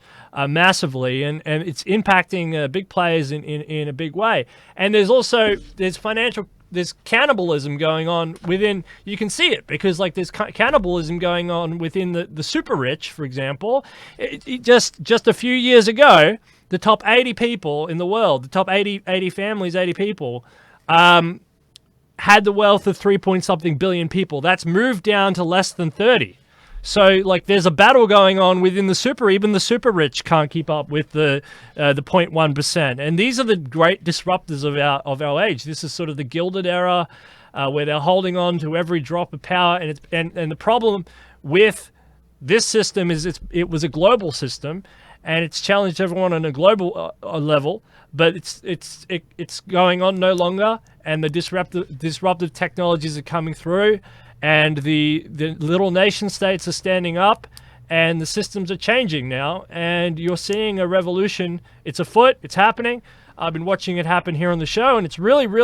massively, and it's impacting big players in a big way. And there's cannibalism going on within, you can see it because like there's cannibalism going on within the super rich, for example. Just a few years ago, the top 80 people in the world, the top 80 families, 80 people, had the wealth of 3-point-something billion people. That's moved down to less than 30. So, like, there's a battle going on within even the super rich can't keep up with the 0.1%. And these are the great disruptors of our age. This is sort of the Gilded Era, where they're holding on to every drop of power. And the problem with This system it was a global system, and it's challenged everyone on a global level. But it's going on no longer, and the disruptive technologies are coming through, and the little nation states are standing up, and the systems are changing now, and you're seeing a revolution. It's afoot. It's happening. I've been watching it happen here on the show, and it's really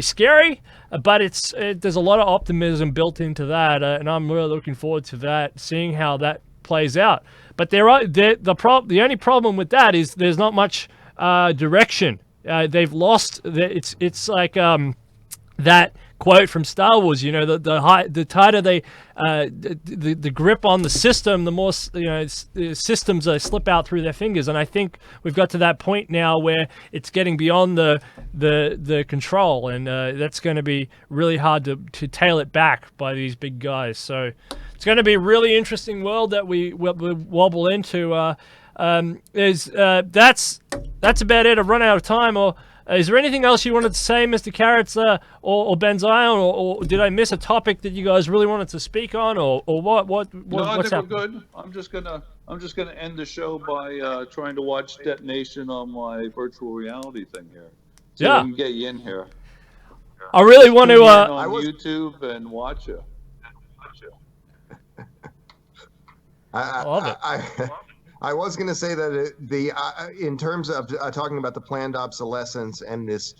scary. But there's a lot of optimism built into that, and I'm really looking forward to that, seeing how that plays out. But the only problem with that is there's not much direction. They've lost. It's like that quote from Star Wars. You know, the tighter they the grip on the system, the more systems slip out through their fingers. And I think we've got to that point now where it's getting beyond the control, and that's going to be really hard to tail it back by these big guys. So it's going to be a really interesting world that we wobble into. That's about it. I've run out of time. Or is there anything else you wanted to say, Mr. Kerecz, or Ben Zion, or did I miss a topic that you guys really wanted to speak on, or what? No, I what's think happening? we're good. I'm just gonna end the show by trying to watch Detonation on my virtual reality thing here. See if I can get you in here. I really want to. Tune in on YouTube and watch it. I love it. I was going to say that in terms of talking about the planned obsolescence and this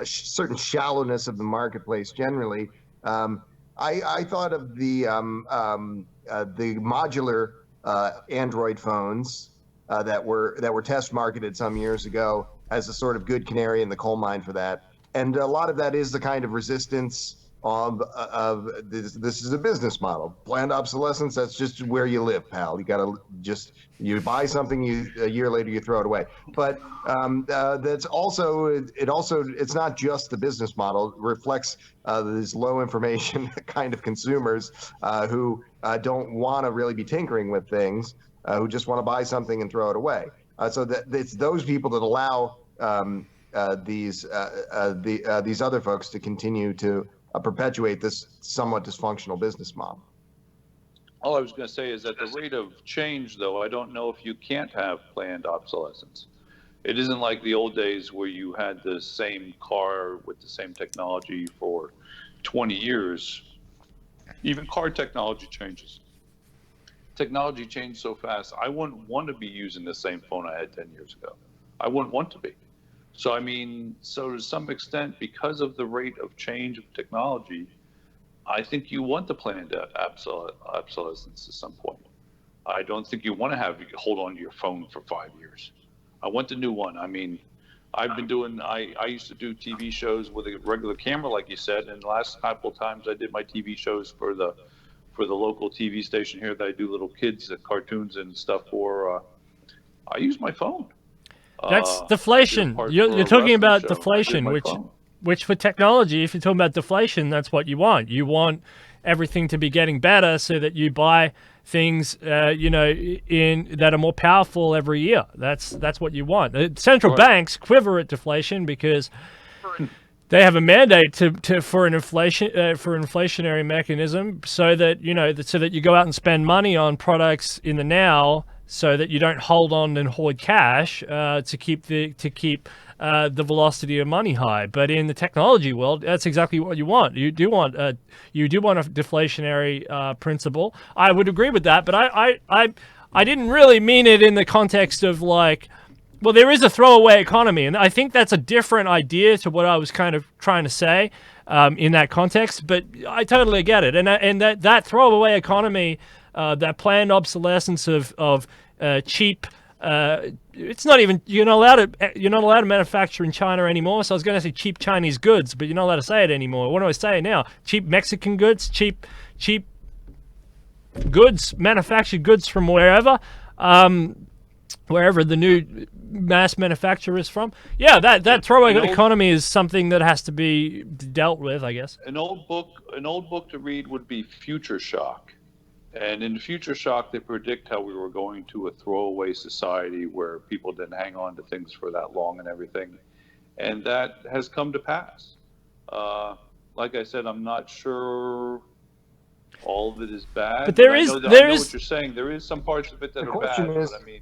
certain shallowness of the marketplace generally, I thought of the modular Android phones that were test marketed some years ago as a sort of good canary in the coal mine for that, and a lot of that is the kind of resistance of this is a business model. Planned obsolescence, that's just where you live, pal. You gotta you buy something, a year later you throw it away. But that's also it's not just the business model. It reflects these low information kind of consumers who don't want to really be tinkering with things, who just want to buy something and throw it away. So that it's those people that allow these other folks to continue to perpetuate this somewhat dysfunctional business model. All I was going to say is that the rate of change, though, I don't know if you can't have planned obsolescence. It isn't like the old days where you had the same car with the same technology for 20 years. Even car technology changes. Technology changed so fast, I wouldn't want to be using the same phone I had 10 years ago. I wouldn't want to be. So, I mean, so to some extent, because of the rate of change of technology, I think you want the planned obsolescence at some point. I don't think you want to hold on to your phone for 5 years. I want the new one. I mean, I used to do TV shows with a regular camera, like you said, and the last couple of times I did my TV shows for the local TV station here that I do little kids cartoons and stuff for, I use my phone. That's deflation. You're talking about deflation, which for technology, if you're talking about deflation, that's what you want. You want everything to be getting better so that you buy things, that are more powerful every year. That's what you want. Central banks quiver at deflation because they have a mandate for an inflationary mechanism, so that you go out and spend money on products in the now, so that you don't hold on and hoard cash to keep the velocity of money high. But in the technology world, that's exactly what you want. You do want a deflationary principle. I would agree with that, but I didn't really mean it in the context of like, well, there is a throwaway economy, and I think that's a different idea to what I was kind of trying to say in that context. But I totally get it, and that throwaway economy. That planned obsolescence of cheap. It's not even you're not allowed to manufacture in China anymore. So I was going to say cheap Chinese goods, but you're not allowed to say it anymore. What do I say now? Cheap Mexican goods, cheap goods, manufactured goods from wherever the new mass manufacturer is from. Yeah, that throwaway economy is something that has to be dealt with, I guess. An old book to read would be Future Shock. And in Future Shock, they predict how we were going to a throwaway society where people didn't hang on to things for that long and everything. And that has come to pass. Like I said, I'm not sure all of it is bad. But there I is know there what is you're saying. There is some parts of it that The are question bad. is- But I mean,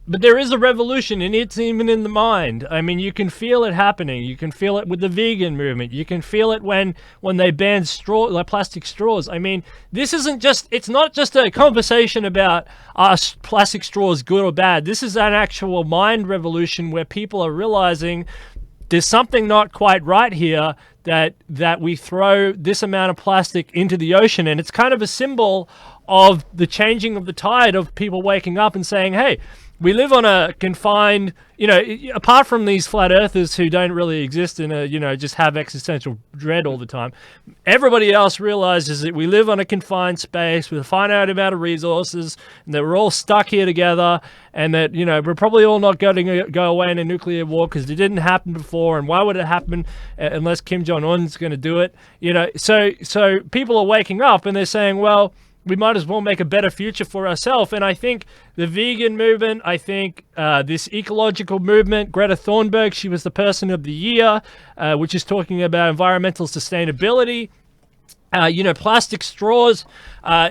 but there is a revolution, and it's even in the mind. I mean, you can feel it happening. You can feel it with the vegan movement. You can feel it when they banned plastic straws. I mean, this isn't just. It's not just a conversation about plastic straws good or bad. This is an actual mind revolution where people are realizing there's something not quite right here, that we throw this amount of plastic into the ocean, and it's kind of a symbol of the changing of the tide of people waking up and saying, hey, we live on a confined, apart from these flat earthers who don't really exist in just have existential dread all the time. Everybody else realizes that we live on a confined space with a finite amount of resources, and that we're all stuck here together, and that, we're probably all not going to go away in a nuclear war because it didn't happen before, and why would it happen unless Kim Jong-un's going to do it? So people are waking up and they're saying, well, we might as well make a better future for ourselves. And I think the vegan movement, I think this ecological movement, Greta Thunberg, she was the person of the year, which is talking about environmental sustainability. Plastic straws,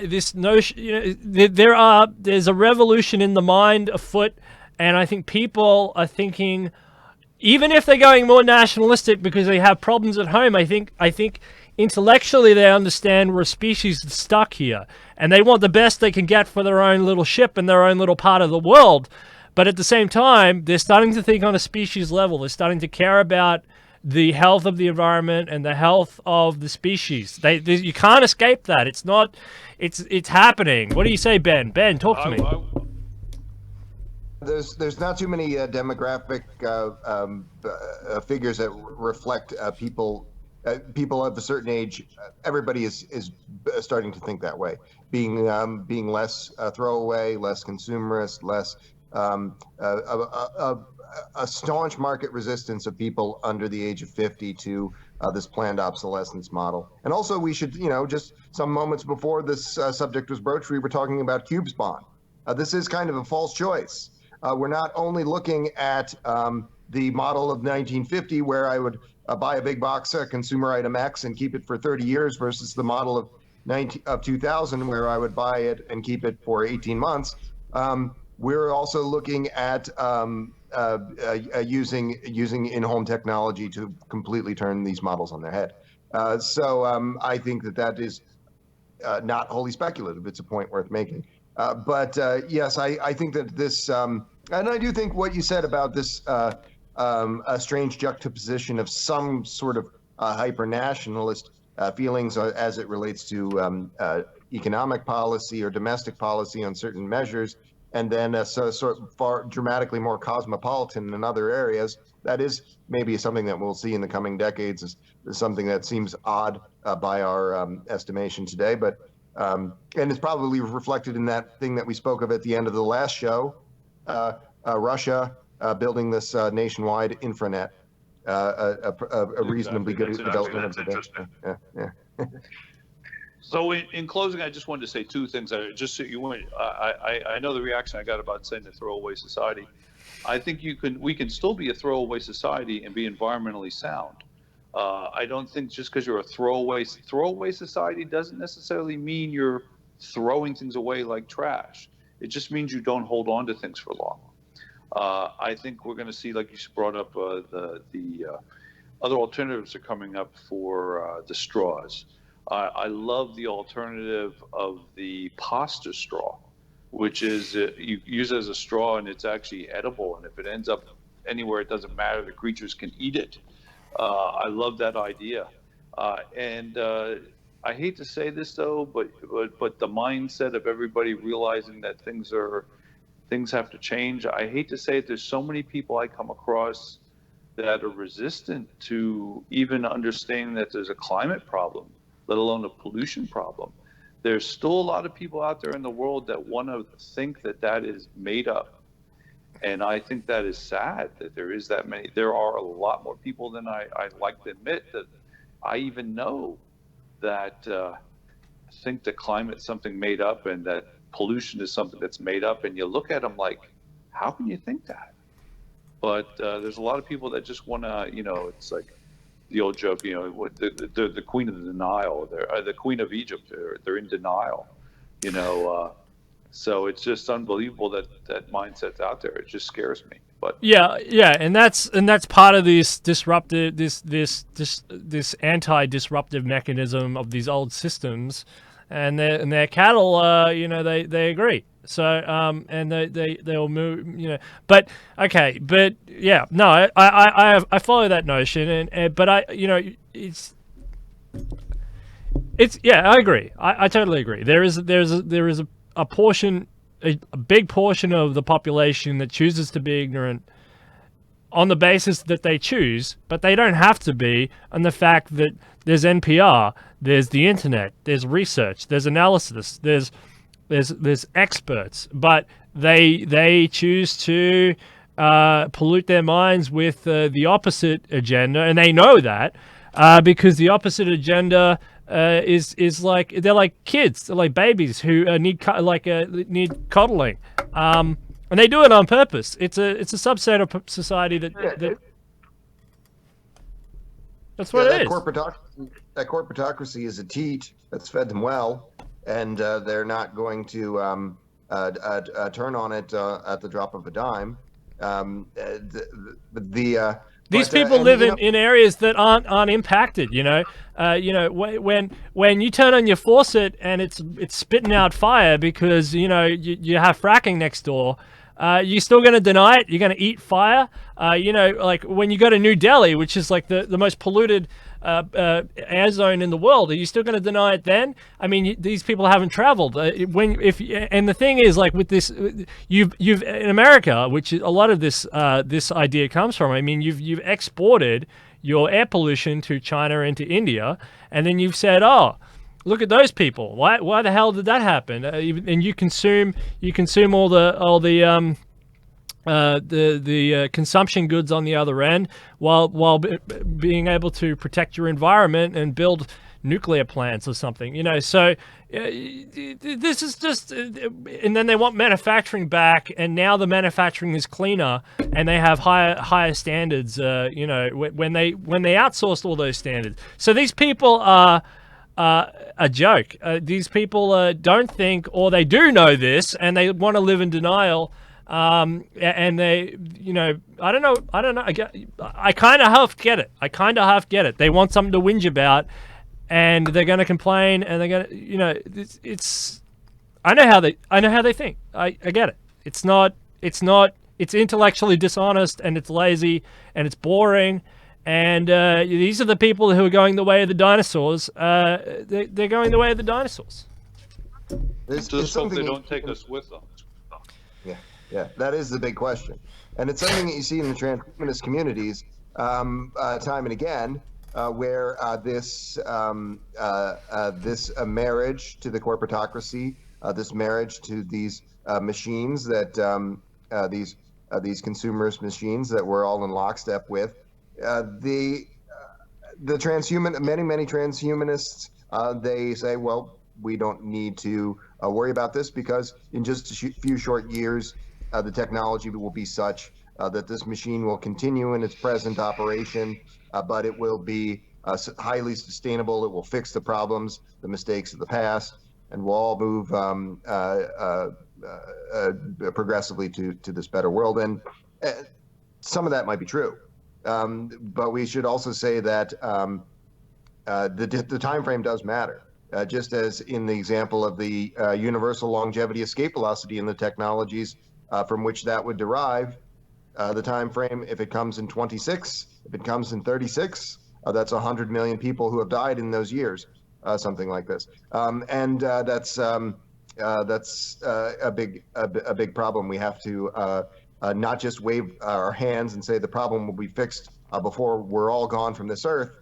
this notion, there's a revolution in the mind afoot. And I think people are thinking, even if they're going more nationalistic because they have problems at home, I think intellectually they understand we're a species that's stuck here, and they want the best they can get for their own little ship and their own little part of the world. But at the same time, they're starting to think on a species level. They're starting to care about the health of the environment and the health of the species. You can't escape that. It's happening. What do you say, Ben? Ben, talk to me. There's not too many demographic figures that reflect people of a certain age. Everybody is starting to think that way, being less throwaway, less consumerist, less a staunch market resistance of people under the age of 50 to this planned obsolescence model. And also, we should, just some moments before this subject was broached, we were talking about cube spawn. This is kind of a false choice. We're not only looking at the model of 1950, where I would buy a big box consumer item X and keep it for 30 years, versus the model of 2000, where I would buy it and keep it for 18 months. We're also looking at using in-home technology to completely turn these models on their head. So I think that is not wholly speculative. It's a point worth making. But yes, I think that this, and I do think what you said about this a strange juxtaposition of some sort of hyper-nationalist feelings as it relates to economic policy or domestic policy on certain measures, and then so far dramatically more cosmopolitan in other areas. That is maybe something that we'll see in the coming decades, is something that seems odd by our estimation today, but and it's probably reflected in that thing that we spoke of at the end of the last show, Russia building this nationwide infranet, a reasonably good development of the yeah. So in closing, I just wanted to say two things. Just so you went, I know the reaction I got about saying the throwaway society. I think we can still be a throwaway society and be environmentally sound. I don't think just because you're a throwaway society doesn't necessarily mean you're throwing things away like trash. It just means you don't hold on to things for long. I think we're going to see, like you brought up, the other alternatives are coming up for the straws. I love the alternative of the pasta straw, which is you use it as a straw and it's actually edible. And if it ends up anywhere, it doesn't matter. The creatures can eat it. I love that idea. And I hate to say this though, but the mindset of everybody realizing that things have to change. I hate to say it. There's so many people I come across that are resistant to even understanding that there's a climate problem, let alone a pollution problem. There's still a lot of people out there in the world that want to think that is made up. And I think that is sad that there is that many. There are a lot more people than I like to admit that I even know that think that climate's something made up and that pollution is something that's made up. And you look at them like, how can you think that? But there's a lot of people that just want to, it's like, the old joke, you know, the queen of the denial, they're the queen of Egypt. They're in denial, you know. So it's just unbelievable that mindset's out there. It just scares me. But yeah, and that's part of this disruptive, this anti-disruptive mechanism of these old systems, and their cattle, you know, they agree. So and they'll move, you know. But okay, but yeah, no, I follow that notion, and but I, you know, it's yeah, I agree. I totally agree. There is a portion, a big portion of the population that chooses to be ignorant on the basis that they choose, but they don't have to be on the fact that there's NPR, there's the internet, there's research, there's analysis, there's experts, but they choose to pollute their minds with the opposite agenda, and they know that because the opposite agenda is like, they're like kids, they're like babies who need coddling, and they do it on purpose. It's a subset of society that that's what it is. That corporatocracy is a teat that's fed them well, and they're not going to turn on it at the drop of a dime. These people live in areas that aren't impacted. You know, when you turn on your faucet and it's spitting out fire because you have fracking next door. You're still going to deny it? You're going to eat fire? You know, like when you go to New Delhi, which is like the most polluted air zone in the world, are you still going to deny it then? I mean, these people haven't traveled. And the thing is, like with this, you've in America, which a lot of this idea comes from. I mean, you've exported your air pollution to China and to India, and then you've said, oh, look at those people. Why the hell did that happen? And you consume all the consumption goods on the other end, while being able to protect your environment and build nuclear plants or something. You know, so this is just. And then they want manufacturing back, and now the manufacturing is cleaner, and they have higher standards. You know, when they outsourced all those standards. So these people are a joke. These people don't think, or they do know this, and they want to live in denial. And they, you know, I don't know. I kind of half get it. They want something to whinge about, and they're going to complain, and they're going to, you know, it's. I know how they think. I get it. It's intellectually dishonest, and it's lazy, and it's boring. And these are the people who are going the way of the dinosaurs. They're going the way of the dinosaurs. Just hope they don't take us with them. Yeah, that is the big question. And it's something that you see in the transhumanist communities time and again, where this marriage to the corporatocracy, this marriage to these machines that these consumers machines that we're all in lockstep with, the many transhumanists, they say, well, we don't need to worry about this because in just a few short years, the technology will be such that this machine will continue in its present operation, but it will be highly sustainable. It will fix the problems, the mistakes of the past, and we'll all move progressively to this better world. And some of that might be true. But we should also say that the time frame does matter. Just as in the example of the universal longevity escape velocity in the technologies from which that would derive, the time frame, if it comes in 26, if it comes in 36, that's 100 million people who have died in those years, something like this. And that's a big problem. We have to not just wave our hands and say the problem will be fixed before we're all gone from this earth.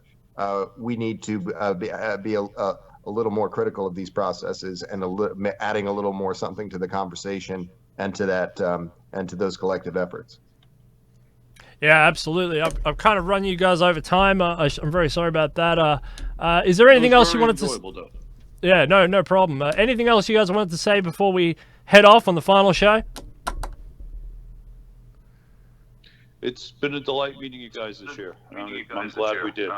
We need to be a little more critical of these processes and adding a little more something to the conversation and to that and to those collective efforts. Yeah, absolutely. I've kind of run you guys over time. I'm very sorry about that. Is there anything else you wanted to? Though. Yeah, no problem. Anything else you guys wanted to say before we head off on the final show? it's been a delight meeting you guys this year. I'm glad we did.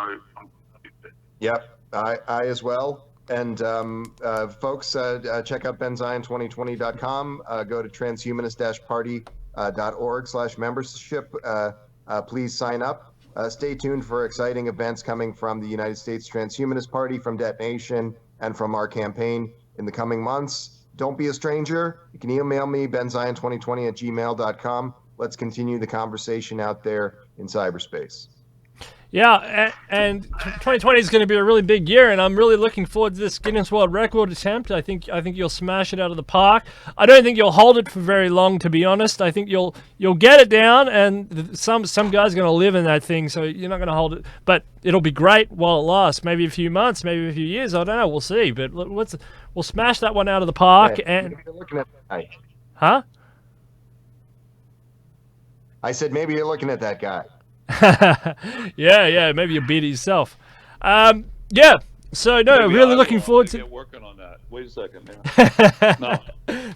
Yep, I as well. And folks, check out benzyne2020.com. Go to transhumanist-party.org/membership. Please sign up. Stay tuned for exciting events coming from the United States Transhumanist Party, from Detonation, and from our campaign in the coming months. Don't be a stranger. You can email me, benzyne2020@gmail.com. Let's continue the conversation out there in cyberspace. Yeah, and 2020 is going to be a really big year, and I'm really looking forward to this Guinness World Record attempt. I think you'll smash it out of the park. I don't think you'll hold it for very long, to be honest. I think you'll get it down, and some guy's going to live in that thing, so you're not going to hold it. But it'll be great while it lasts. Maybe a few months, maybe a few years. I don't know. We'll see. But we'll smash that one out of the park. Yeah, and you're looking at that guy. Huh? I said maybe you're looking at that guy. yeah, maybe you beat it yourself. Yeah, so no, Maybe really I looking will forward to get working on that. Wait a second. No.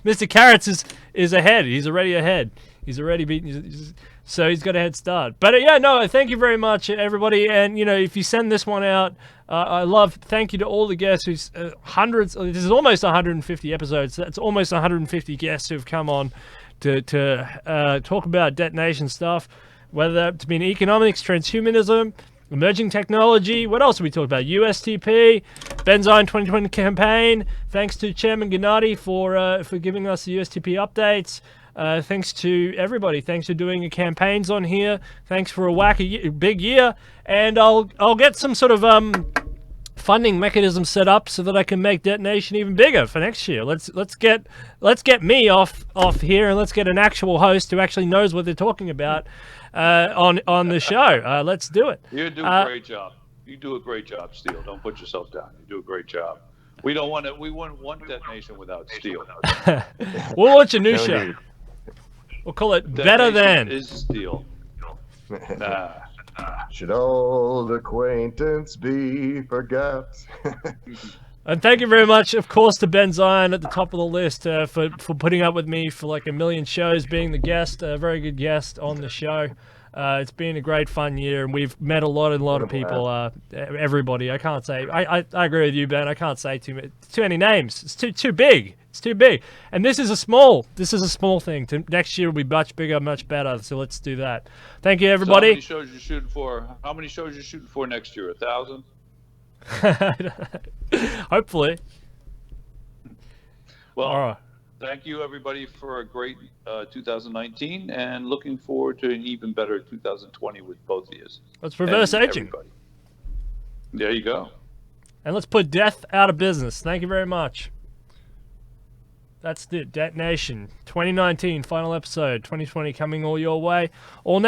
Mr. Kerecz is ahead. He's already ahead. He's already beaten. So he's got a head start. But yeah, no, thank you very much, everybody. And if you send this one out, thank you to all the guests who's hundreds. This is almost 150 episodes. That's almost 150 guests who've come on to talk about detonation stuff. Whether that's been economics, transhumanism, emerging technology. What else have we talked about? USTP, Benzyne 2020 campaign. Thanks to Chairman Gennady for giving us the USTP updates. Thanks to everybody. Thanks for doing your campaigns on here. Thanks for a big year. And I'll get some sort of funding mechanism set up so that I can make detonation even bigger for next year. Let's get me off here, and let's get an actual host who actually knows what they're talking about on the show. Let's do it. You do a great job. You do a great job, Steele. Don't put yourself down. You do a great job. We wouldn't want detonation without Steele. We'll launch a new show. Need. We'll call it Better Than. Is Steele. Nah. Should old acquaintance be forgot? And thank you very much, of course, to Benzyne at the top of the list for putting up with me for like a million shows, being the guest, a very good guest on the show. It's been a great fun year, and we've met a lot of people. Everybody, I can't say. I agree with you, Ben. I can't say too many names. It's too big. It's too big. And this is a small thing. Next year will be much bigger, much better. So let's do that. Thank you, everybody. So how many shows you shooting for? How many shows you shooting for next year? 1,000? Hopefully. Well, all right. Thank you, everybody, for a great 2019, and looking forward to an even better 2020 with both of you. Let's reverse aging. Everybody. There you go. And let's put death out of business. Thank you very much. That's it. Detonation 2019 final episode. 2020 coming all your way. All